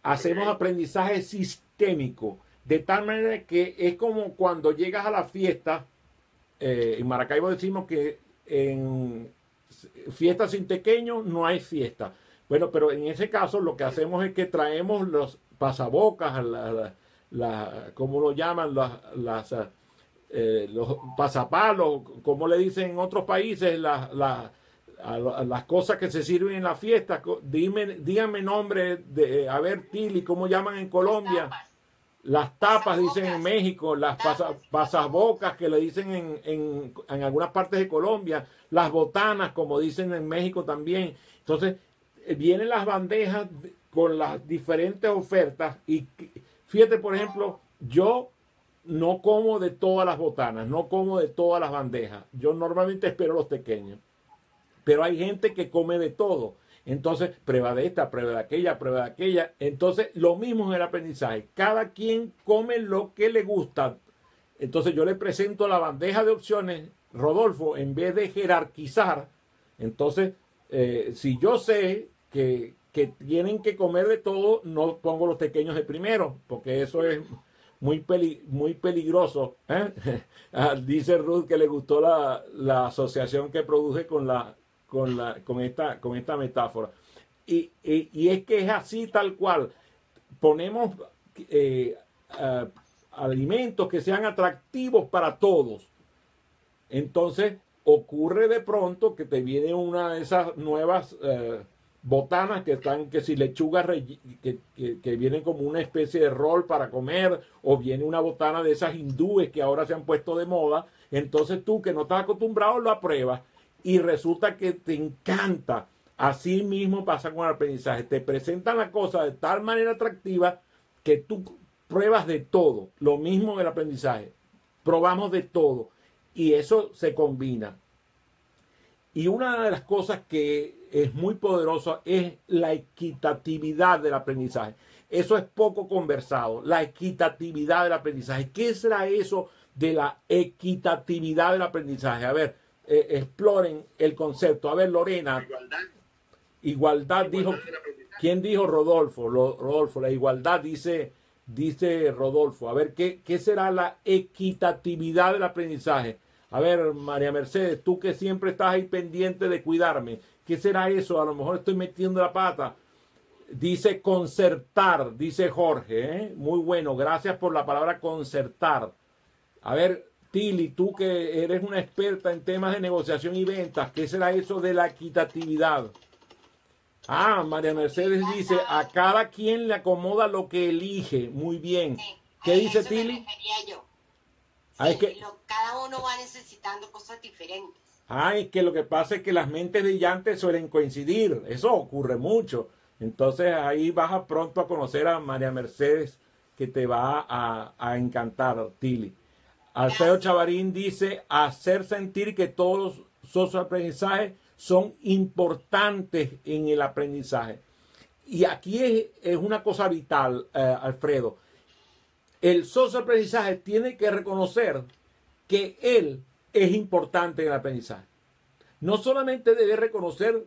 hacemos aprendizaje sistémico, de tal manera que es como cuando llegas a la fiesta, en Maracaibo decimos que en fiesta sin tequeños no hay fiesta. Bueno, pero en ese caso lo que hacemos es que traemos los pasabocas, ¿cómo lo llaman? Los pasapalos, como le dicen en otros países, las cosas que se sirven en la fiesta. Díganme nombre de, a ver, Tili, ¿cómo llaman en Colombia? Las tapas, dicen en México, las pasabocas que le dicen en algunas partes de Colombia, las botanas, como dicen en México también. Entonces, vienen las bandejas con las diferentes ofertas y fíjate, por ejemplo, yo no como de todas las botanas, no como de todas las bandejas. Yo normalmente espero los pequeños. Pero hay gente que come de todo. Entonces, prueba de esta, prueba de aquella, prueba de aquella. Entonces, lo mismo en el aprendizaje. Cada quien come lo que le gusta. Entonces, yo le presento la bandeja de opciones, Rodolfo, en vez de jerarquizar. Entonces, si yo sé que tienen que comer de todo, no pongo los pequeños de primero, porque eso es muy peligroso. Dice Ruth que le gustó la asociación que produje con esta metáfora. Y es que es así tal cual. Ponemos alimentos que sean atractivos para todos. Entonces ocurre de pronto que te viene una de esas nuevas botanas que están, que si lechuga que vienen como una especie de rol para comer, o viene una botana de esas hindúes que ahora se han puesto de moda. Entonces tú, que no estás acostumbrado, lo apruebas y resulta que te encanta. Así mismo pasa con el aprendizaje. Te presentan la cosa de tal manera atractiva que tú pruebas de todo. Lo mismo en el aprendizaje. Probamos de todo y eso se combina. Y una de las cosas que es muy poderoso, es la equitatividad del aprendizaje. Eso es poco conversado, la equitatividad del aprendizaje. ¿Qué será eso de la equitatividad del aprendizaje? A ver, exploren el concepto. A ver, Lorena. Igualdad dijo. ¿Quién dijo? Rodolfo. Rodolfo, la igualdad dice Rodolfo. A ver, ¿qué será la equitatividad del aprendizaje? A ver, María Mercedes, tú que siempre estás ahí pendiente de cuidarme, ¿qué será eso? A lo mejor estoy metiendo la pata. Dice concertar, dice Jorge, ¿eh? Muy bueno, gracias por la palabra concertar. A ver, Tili, tú que eres una experta en temas de negociación y ventas, ¿qué será eso de la equitatividad? Ah, María Mercedes dice, a cada quien le acomoda lo que elige. Muy bien. Sí, ¿Qué a dice eso me Tili? refería yo. Ah, es Sí, que, cada uno va necesitando cosas diferentes. es que lo que pasa es que las mentes brillantes suelen coincidir. Eso ocurre mucho. Entonces ahí vas pronto a conocer a María Mercedes, que te va a encantar, Tili. Alfredo Chavarín dice, hacer sentir que todos los aprendizajes son importantes en el aprendizaje. Y aquí es una cosa vital, Alfredo. El socioaprendizaje tiene que reconocer que él es importante en el aprendizaje. No solamente debe reconocer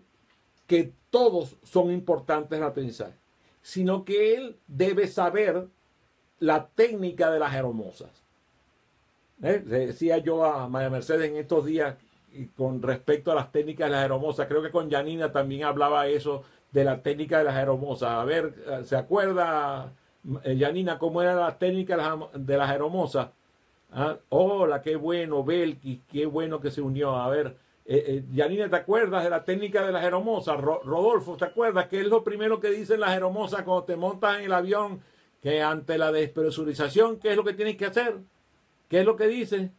que todos son importantes en el aprendizaje, sino que él debe saber la técnica de las aeromosas. Le decía yo a María Mercedes en estos días y con respecto a las técnicas de las aeromosas, creo que con Janina también hablaba eso de la técnica de las aeromosas. A ver, ¿se acuerda, Janina, cómo era la técnica de las aeromosas? Ah, hola, qué bueno, Belkis, qué bueno que se unió. A ver, Janina, ¿te acuerdas de la técnica de las aeromosas? Rodolfo, ¿te acuerdas qué es lo primero que dicen las aeromosas cuando te montas en el avión? Que ante la despresurización, ¿qué es lo que tienes que hacer? ¿Qué es lo que dice?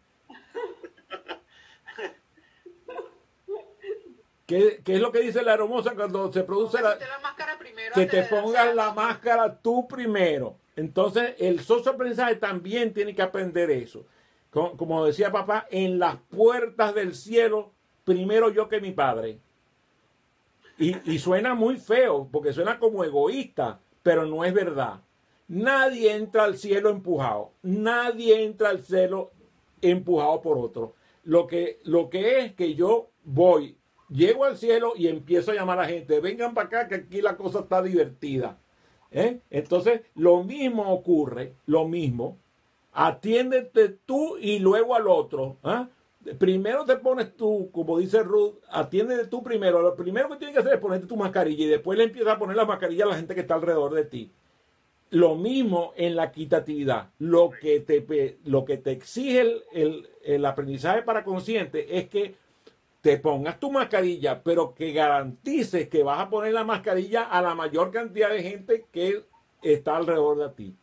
¿Qué es lo que dice la aeromosa cuando se produce la máscara primero que antes te de pongas lanzar. la máscara tú primero? Entonces, el socioaprendizaje también tiene que aprender eso. Como decía papá, en las puertas del cielo, primero yo que mi padre. Y suena muy feo, porque suena como egoísta, pero no es verdad. Nadie entra al cielo empujado. Nadie entra al cielo empujado por otro. Lo que es que yo llego al cielo y empiezo a llamar a la gente. Vengan para acá que aquí la cosa está divertida. Entonces, lo mismo ocurre, lo mismo. Atiéndete tú y luego al otro. Primero te pones tú, como dice Ruth, atiéndete tú primero. Lo primero que tienes que hacer es ponerte tu mascarilla y después le empiezas a poner la mascarilla a la gente que está alrededor de ti. Lo mismo en la equitatividad. Lo que te exige el aprendizaje para consciente es que te pongas tu mascarilla, pero que garantices que vas a poner la mascarilla a la mayor cantidad de gente que está alrededor de ti.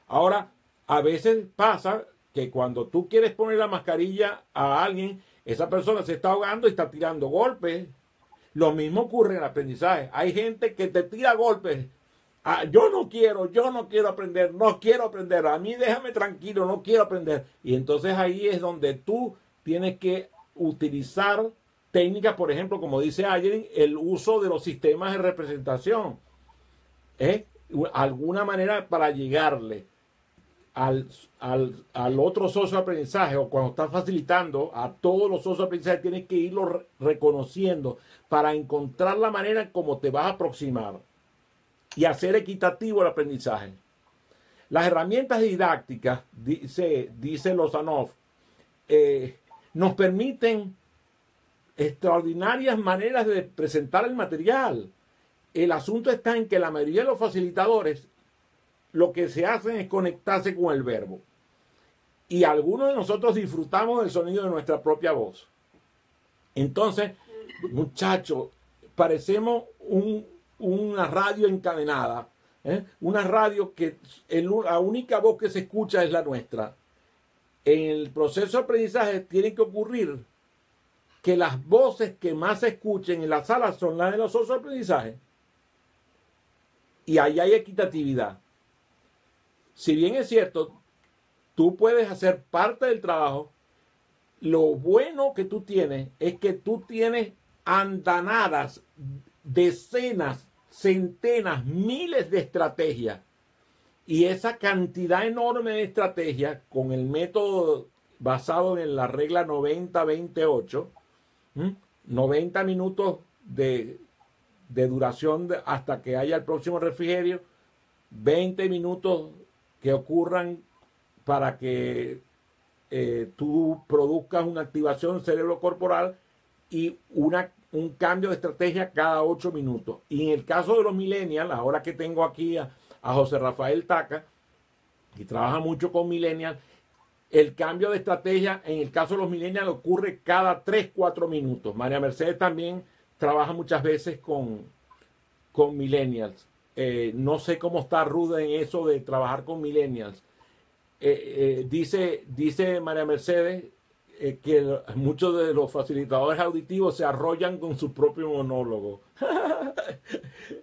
Ahora, a veces pasa que cuando tú quieres poner la mascarilla a alguien, esa persona se está ahogando y está tirando golpes. Lo mismo ocurre en el aprendizaje. Hay gente que te tira golpes. Yo no quiero aprender, no quiero aprender. A mí déjame tranquilo, no quiero aprender. Y entonces ahí es donde tú tienes que utilizar técnicas, por ejemplo, como dice Ayrin, el uso de los sistemas de representación. Alguna manera para llegarle al otro socio de aprendizaje, o cuando estás facilitando a todos los socios de aprendizaje, tienes que irlo reconociendo para encontrar la manera como te vas a aproximar y hacer equitativo el aprendizaje. Las herramientas didácticas, dice Lozanov, nos permiten extraordinarias maneras de presentar el material. El asunto está en que la mayoría de los facilitadores lo que se hacen es conectarse con el verbo. Y algunos de nosotros disfrutamos del sonido de nuestra propia voz. Entonces, muchachos, parecemos una radio encadenada. Una radio que la única voz que se escucha es la nuestra. En el proceso de aprendizaje tiene que ocurrir que las voces que más se escuchen en la sala son las de los socios de aprendizaje. Y ahí hay equitatividad. Si bien es cierto, tú puedes hacer parte del trabajo, lo bueno que tú tienes es que tú tienes andanadas, decenas, centenas, miles de estrategias. Y esa cantidad enorme de estrategias con el método basado en la regla 90-28, 90 minutos de duración hasta que haya el próximo refrigerio, 20 minutos que ocurran para que tú produzcas una activación cerebrocorporal y un cambio de estrategia cada 8 minutos. Y en el caso de los millennials, ahora que tengo aquí a José Rafael Taca, y trabaja mucho con millennials, el cambio de estrategia en el caso de los millennials ocurre cada 3-4 minutos. María Mercedes también trabaja muchas veces con millennials. No sé cómo está Ruda en eso de trabajar con millennials. Dice María Mercedes que muchos de los facilitadores auditivos se arrollan con su propio monólogo.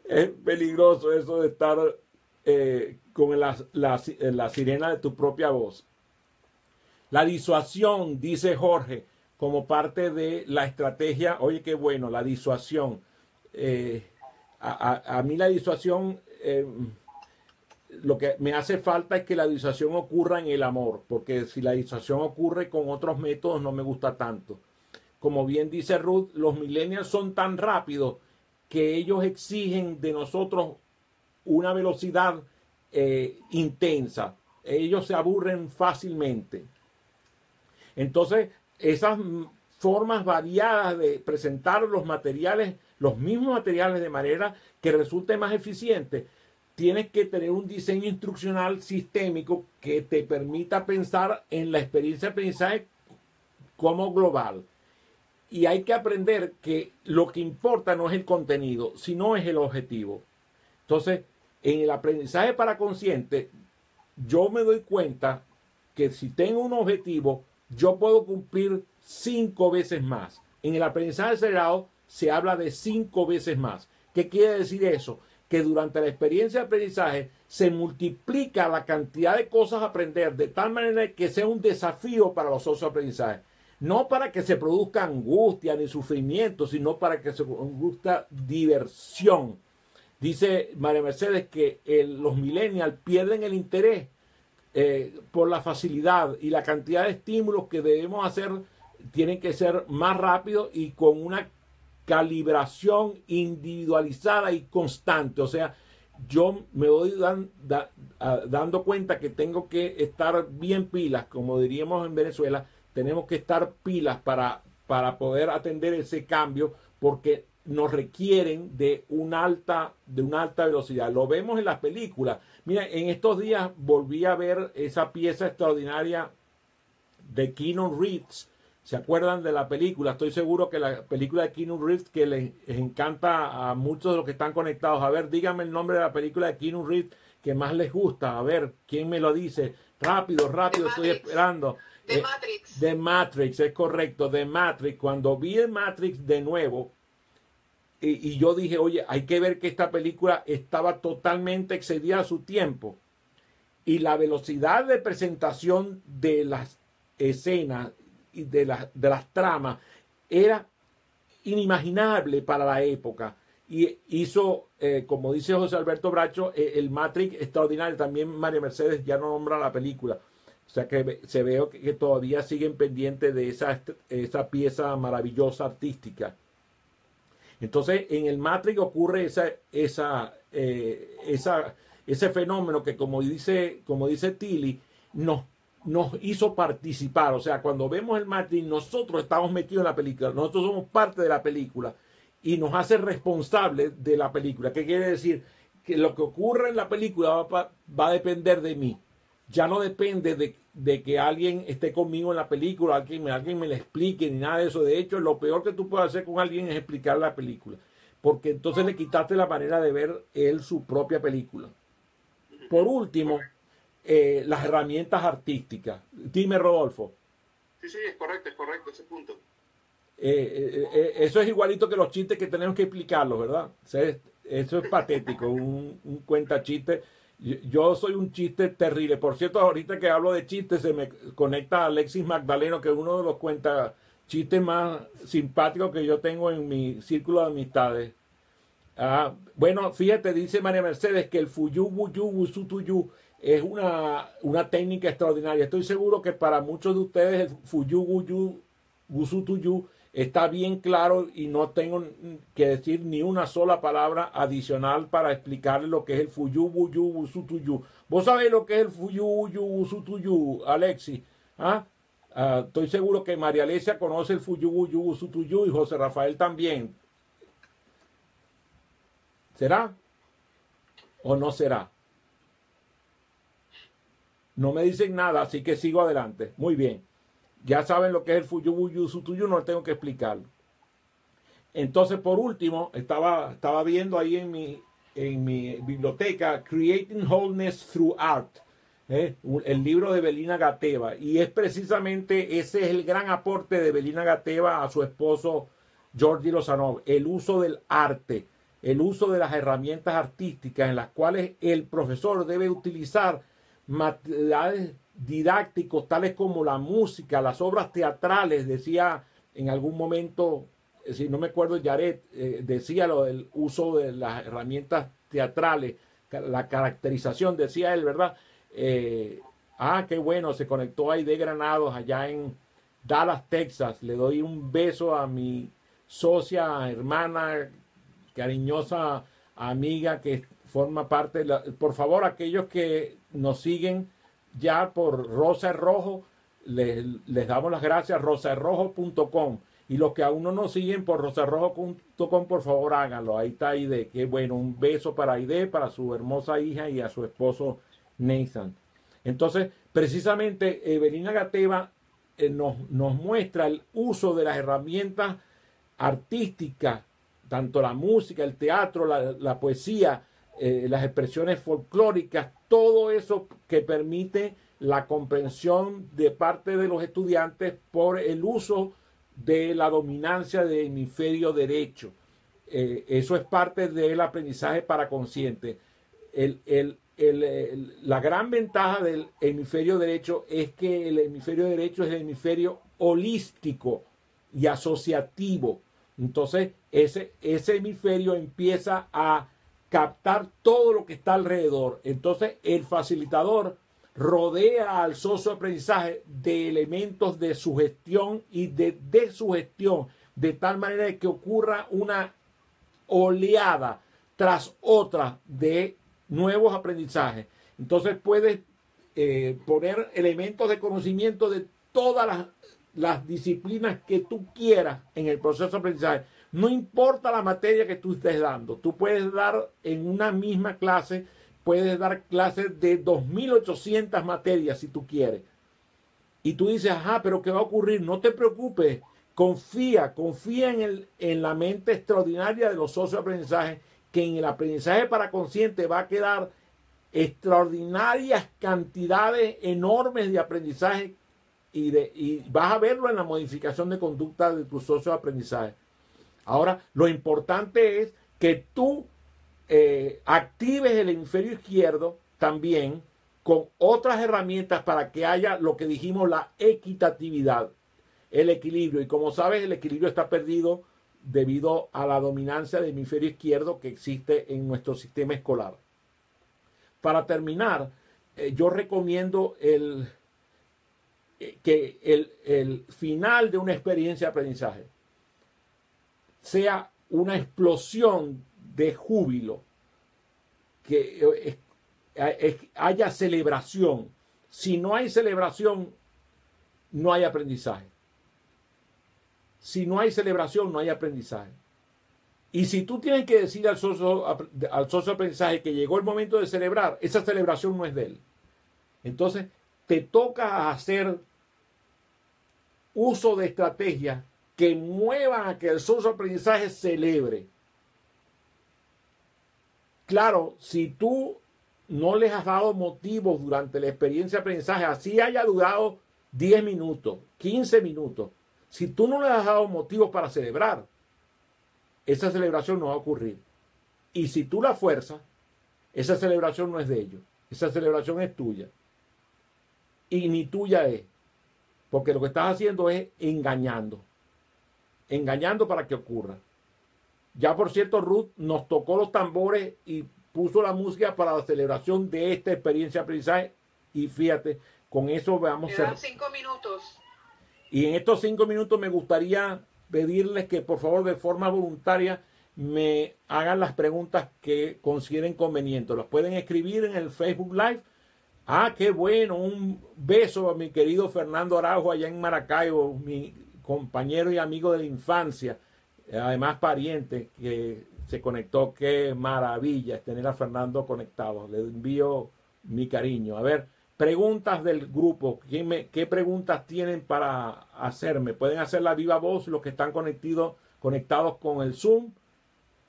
Es peligroso eso de estar con la sirena de tu propia voz. La disuasión, dice Jorge, como parte de la estrategia. Oye, qué bueno, la disuasión. A mí la disuasión, lo que me hace falta es que la disuasión ocurra en el amor, porque si la disuasión ocurre con otros métodos no me gusta tanto. Como bien dice Ruth, los millennials son tan rápidos que ellos exigen de nosotros una velocidad intensa. Ellos se aburren fácilmente. Entonces, esas formas variadas de presentar los materiales, los mismos materiales de manera que resulte más eficiente, tienes que tener un diseño instruccional sistémico que te permita pensar en la experiencia de aprendizaje como global. Y hay que aprender que lo que importa no es el contenido, sino es el objetivo. Entonces, en el aprendizaje para consciente, yo me doy cuenta que si tengo un objetivo, yo puedo cumplir 5 veces más. En el aprendizaje acelerado se habla de 5 veces más. ¿Qué quiere decir eso? Que durante la experiencia de aprendizaje se multiplica la cantidad de cosas a aprender de tal manera que sea un desafío para los socios de aprendizaje. No para que se produzca angustia ni sufrimiento, sino para que se produzca diversión. Dice María Mercedes que los millennials pierden el interés por la facilidad y la cantidad de estímulos que debemos hacer tienen que ser más rápidos y con una calibración individualizada y constante. O sea, yo me voy dando cuenta que tengo que estar bien pilas, como diríamos en Venezuela, tenemos que estar pilas para poder atender ese cambio, porque nos requieren de una alta velocidad. Lo vemos en las películas. Mira, en estos días volví a ver esa pieza extraordinaria de Keanu Reeves. ¿Se acuerdan de la película? Estoy seguro que la película de Keanu Reeves, que les encanta a muchos de los que están conectados. A ver, díganme el nombre de la película de Keanu Reeves que más les gusta. A ver, ¿quién me lo dice? Rápido, estoy esperando. The Matrix. The Matrix, es correcto. The Matrix. Cuando vi el Matrix de nuevo, y yo dije, oye, hay que ver que esta película estaba totalmente excedida a su tiempo. Y la velocidad de presentación de las escenas y de las tramas era inimaginable para la época. Y hizo, como dice José Alberto Bracho, el Matrix extraordinario. También María Mercedes ya no nombra la película. O sea que se ve que todavía siguen pendientes de esa pieza maravillosa artística. Entonces, en el Matrix ocurre ese fenómeno que, como dice Tilly, nos hizo participar. O sea, cuando vemos el Matrix, nosotros estamos metidos en la película, nosotros somos parte de la película y nos hace responsables de la película. ¿Qué quiere decir? Que lo que ocurre en la película va a depender de mí. Ya no depende de que alguien esté conmigo en la película, alguien me la explique, ni nada de eso. De hecho, lo peor que tú puedes hacer con alguien es explicar la película, porque entonces le quitaste la manera de ver él su propia película. Por último, las herramientas artísticas. Dime, Rodolfo. Sí, es correcto ese punto. Eso es igualito que los chistes que tenemos que explicarlos, ¿verdad? Eso es patético, un cuentachiste. Yo soy un chiste terrible. Por cierto, ahorita que hablo de chistes, se me conecta Alexis Magdaleno, que es uno de los chistes más simpáticos que yo tengo en mi círculo de amistades. Bueno, fíjate, dice María Mercedes que el Fuyu Wuyu Wusu Tuyu es una técnica extraordinaria. Estoy seguro que para muchos de ustedes el Fuyu Wuyu Wusu Tuyu está bien claro y no tengo que decir ni una sola palabra adicional para explicarle lo que es el Fuyu Wuyu Wusu Tuyu. ¿Vos sabés lo que es el Fuyu Wuyu Wusu Tuyu, Alexi? Estoy seguro que María Alesia conoce el Fuyu Wuyu Wusu Tuyu y José Rafael también. ¿Será? ¿O no será? No me dicen nada, así que sigo adelante. Muy bien. Ya saben lo que es el Fuyu Wuyu Wusu Tuyu, no tengo que explicarlo. Entonces, por último, estaba viendo ahí en mi biblioteca Creating Wholeness Through Art, el libro de Belina Gateva. Y es precisamente ese es el gran aporte de Belina Gateva a su esposo Georgi Lozanov, el uso del arte, el uso de las herramientas artísticas en las cuales el profesor debe utilizar materiales didácticos tales como la música, las obras teatrales. Decía en algún momento, si no me acuerdo, Yaret decía lo del uso de las herramientas teatrales, la caracterización, decía él, ¿verdad? Qué bueno, se conectó Aide Granados allá en Dallas, Texas. Le doy un beso a mi socia, hermana, cariñosa amiga que forma parte por favor, aquellos que nos siguen ya por Rosa Rojo, les damos las gracias, rosarrojo.com, y los que aún no nos siguen por rosarrojo.com, por favor háganlo. Ahí está Aide, que bueno, un beso para Aide, para su hermosa hija y a su esposo Nathan. Entonces, precisamente Belina Gateva nos muestra el uso de las herramientas artísticas, tanto la música, el teatro, la poesía, las expresiones folclóricas, todo eso que permite la comprensión de parte de los estudiantes por el uso de la dominancia del hemisferio derecho. Eso es parte del aprendizaje para consciente. La gran ventaja del hemisferio derecho es que el hemisferio derecho es el hemisferio holístico y asociativo. Entonces, ese hemisferio empieza a captar todo lo que está alrededor. Entonces, el facilitador rodea al socioaprendizaje de elementos de sugestión y de desugestión, de tal manera que ocurra una oleada tras otra de nuevos aprendizajes. Entonces, puedes poner elementos de conocimiento de todas las disciplinas que tú quieras en el proceso de aprendizaje. No importa la materia que tú estés dando. Tú puedes dar en una misma clase, puedes dar clases de 2.800 materias si tú quieres. Y tú dices, pero ¿qué va a ocurrir? No te preocupes. Confía en la mente extraordinaria de los socioaprendizajes, que en el aprendizaje para consciente va a quedar extraordinarias cantidades enormes de aprendizaje y vas a verlo en la modificación de conducta de tus socioaprendizaje. Ahora, lo importante es que tú actives el hemisferio izquierdo también con otras herramientas para que haya lo que dijimos, la equitatividad, el equilibrio. Y como sabes, el equilibrio está perdido debido a la dominancia del hemisferio izquierdo que existe en nuestro sistema escolar. Para terminar, yo recomiendo que el final de una experiencia de aprendizaje sea una explosión de júbilo, que haya celebración. Si no hay celebración, no hay aprendizaje. Si no hay celebración, no hay aprendizaje. Y si tú tienes que decir al socio aprendizaje que llegó el momento de celebrar, esa celebración no es de él. Entonces, te toca hacer uso de estrategias que muevan a que el socio aprendizaje celebre. Claro, si tú no les has dado motivos durante la experiencia de aprendizaje, así haya durado 10 minutos, 15 minutos, si tú no les has dado motivos para celebrar, esa celebración no va a ocurrir. Y si tú la fuerzas, esa celebración no es de ellos. Esa celebración es tuya. Y ni tuya es. Porque lo que estás haciendo es engañando. engañando para que ocurra. Ya por cierto, Ruth nos tocó los tambores y puso la música para la celebración de esta experiencia de aprendizaje. Y fíjate, con eso vamos a Quedan 5 minutos. Y en estos 5 minutos me gustaría pedirles que por favor de forma voluntaria me hagan las preguntas que consideren convenientes. Las pueden escribir en el Facebook Live. Ah, qué bueno. Un beso a mi querido Fernando Araujo allá en Maracaibo, mi compañero y amigo de la infancia, además pariente que se conectó. Qué maravilla es tener a Fernando conectado. Le envío mi cariño. A ver, preguntas del grupo. ¿Qué preguntas tienen para hacerme? Pueden hacerla viva voz los que están conectados con el Zoom,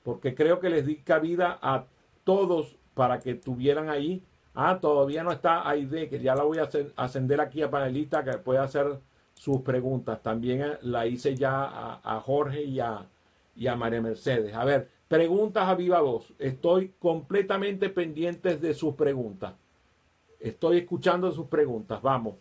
porque creo que les di cabida a todos para que estuvieran ahí. Ah, todavía no está Aide, que ya la voy a ascender aquí a panelista, que puede hacer sus preguntas. También la hice ya a Jorge y a María Mercedes. A ver, preguntas a viva voz. Estoy completamente pendiente de sus preguntas. Estoy escuchando sus preguntas. Vamos.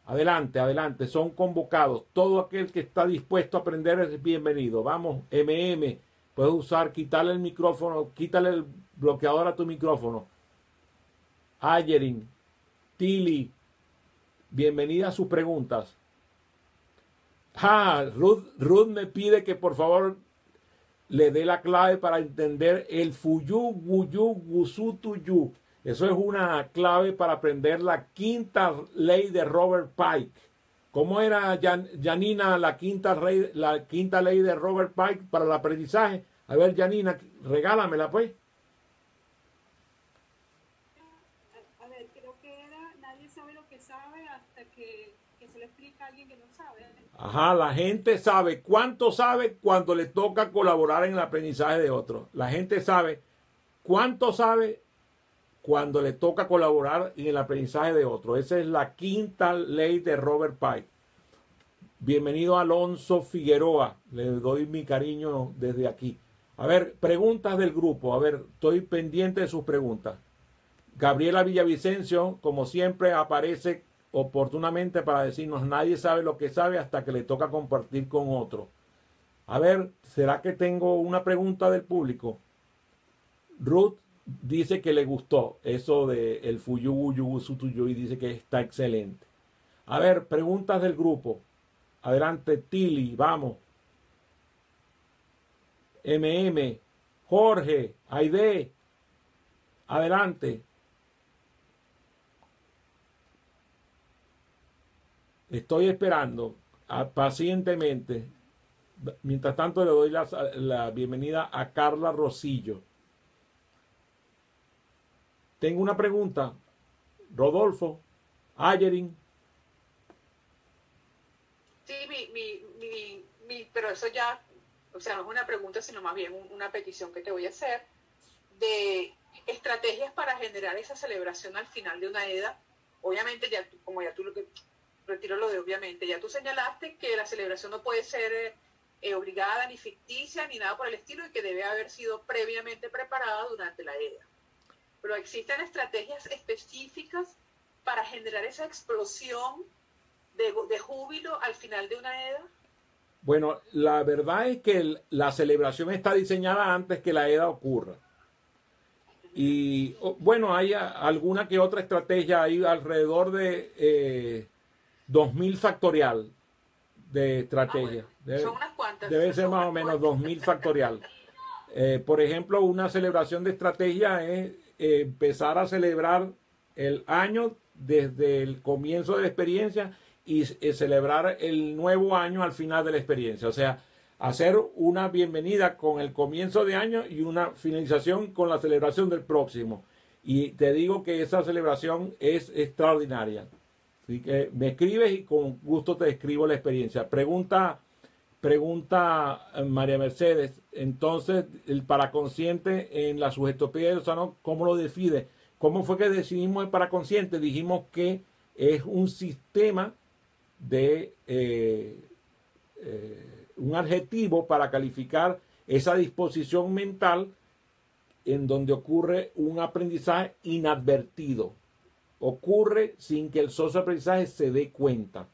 Adelante, adelante. Son convocados. Todo aquel que está dispuesto a aprender es bienvenido. Vamos, Puedes usar, quitarle el micrófono, quítale el bloqueador a tu micrófono. Ayerin, Tili, bienvenida a sus preguntas. Ruth me pide que por favor le dé la clave para entender el Fuyu, Wuyu, Wusutuyu. Eso es una clave para aprender la quinta ley de Robert Pike. ¿Cómo era, Janina, la quinta ley de Robert Pike para el aprendizaje? A ver, Janina, regálamela, pues. A ver, creo que era, nadie sabe lo que sabe hasta que se lo explica a alguien que no sabe. Ajá, la gente sabe cuánto sabe cuando le toca colaborar en el aprendizaje de otro. La gente sabe cuánto sabe cuando le toca colaborar en el aprendizaje de otro. Esa es la quinta ley de Robert Pike. Bienvenido Alonso Figueroa. Le doy mi cariño desde aquí. A ver, preguntas del grupo. A ver, estoy pendiente de sus preguntas. Gabriela Villavicencio, como siempre, aparece oportunamente para decirnos: nadie sabe lo que sabe hasta que le toca compartir con otro. A ver, ¿será que tengo una pregunta del público? Ruth dice que le gustó eso de el Fuyu Yugu Sutuyu y dice que está excelente. A ver, preguntas del grupo. Adelante, Tili, vamos. Jorge, Aide, adelante. Estoy esperando pacientemente. Mientras tanto, le doy la bienvenida a Carla Rosillo. Tengo una pregunta. Rodolfo, Ayerin. Sí, pero eso ya, o sea, no es una pregunta, sino más bien una petición que te voy a hacer de estrategias para generar esa celebración al final de una EDA. Obviamente, retiro lo de obviamente, ya tú señalaste que la celebración no puede ser obligada, ni ficticia, ni nada por el estilo, y que debe haber sido previamente preparada durante la EDA. Pero existen estrategias específicas para generar esa explosión de júbilo al final de una EDA. Bueno, la verdad es que la celebración está diseñada antes que la EDA ocurra. Y bueno, hay alguna que otra estrategia, hay alrededor de 2000 factorial de estrategia. Son unas cuantas. Debe ser más o menos 2000 factorial. Por ejemplo, una celebración de estrategia es empezar a celebrar el año desde el comienzo de la experiencia y celebrar el nuevo año al final de la experiencia. O sea, hacer una bienvenida con el comienzo de año y una finalización con la celebración del próximo. Y te digo que esa celebración es extraordinaria. Así que me escribes y con gusto te escribo la experiencia. Pregunta María Mercedes. Entonces, el paraconsciente en la sujetopía de Lozano, ¿cómo lo define? ¿Cómo fue que decidimos el paraconsciente? Dijimos que es un sistema de un adjetivo para calificar esa disposición mental en donde ocurre un aprendizaje inadvertido. Ocurre sin que el socio aprendizaje se dé cuenta.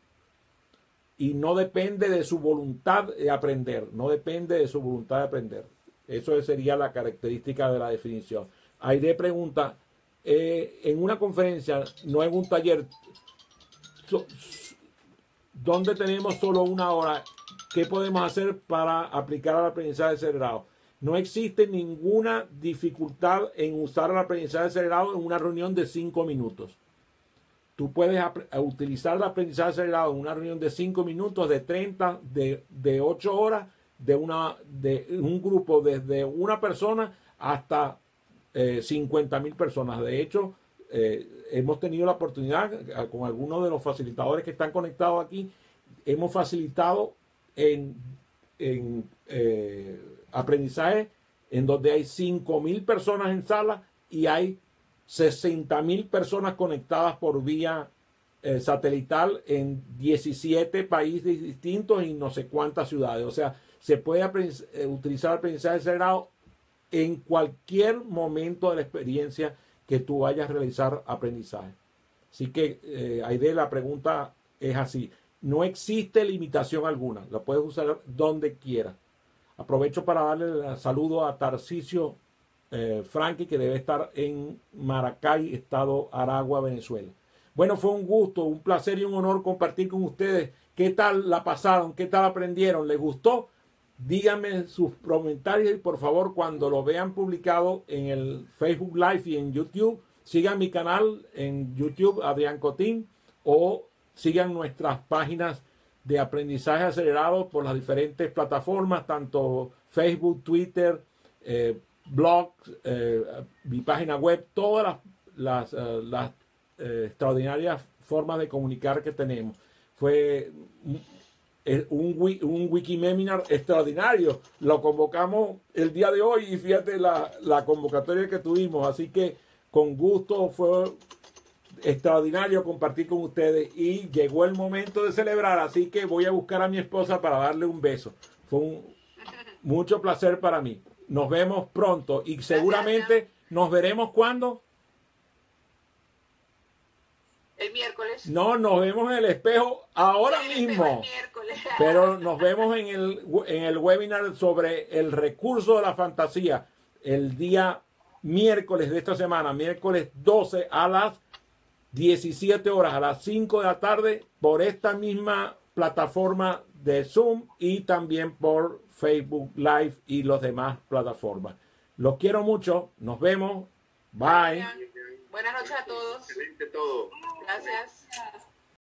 y no depende de su voluntad de aprender, no depende de su voluntad de aprender. Eso sería la característica de la definición. Aide pregunta, en una conferencia, no en un taller, donde tenemos solo una hora, ¿qué podemos hacer para aplicar al aprendizaje acelerado? No existe ninguna dificultad en usar el aprendizaje acelerado en una reunión de 5 minutos. Tú puedes utilizar el aprendizaje acelerado en una reunión de 5 minutos, de 30, de 8 horas, de un grupo desde una persona hasta 50,000 personas. De hecho, hemos tenido la oportunidad con algunos de los facilitadores que están conectados aquí, hemos facilitado en aprendizaje en donde hay 5,000 personas en sala y hay 60,000 personas conectadas por vía satelital en 17 países distintos y no sé cuántas ciudades. O sea, se puede utilizar aprendizaje acelerado en cualquier momento de la experiencia que tú vayas a realizar aprendizaje. Así que, Aide, la pregunta es así. No existe limitación alguna. La puedes usar donde quieras. Aprovecho para darle el saludo a Tarcisio Franqui, que debe estar en Maracay, estado Aragua, Venezuela. Bueno, fue un gusto, un placer y un honor compartir con ustedes. ¿Qué tal la pasaron? ¿Qué tal aprendieron? ¿Les gustó? Díganme sus comentarios y por favor, cuando lo vean publicado en el Facebook Live y en YouTube, sigan mi canal en YouTube, Adrián Cotín, o sigan nuestras páginas de aprendizaje acelerado por las diferentes plataformas, tanto Facebook, Twitter, blog, mi página web, todas las extraordinarias formas de comunicar que tenemos. Fue un Wikimeminar extraordinario. Lo convocamos el día de hoy y fíjate la convocatoria que tuvimos. Así que con gusto, fue extraordinario compartir con ustedes y llegó el momento de celebrar. Así que voy a buscar a mi esposa para darle un beso. Fue mucho placer para mí. Nos vemos pronto y seguramente nos veremos cuando. El miércoles. No, nos vemos en el espejo ahora mismo. Pero nos vemos en el webinar sobre el recurso de la fantasía el día miércoles de esta semana, miércoles 12 a las 17 horas, a las 5 de la tarde, por esta misma plataforma de Zoom y también por Facebook Live y las demás plataformas. Los quiero mucho. Nos vemos. Bye. Buenas noches a todos. Excelente todo. Gracias.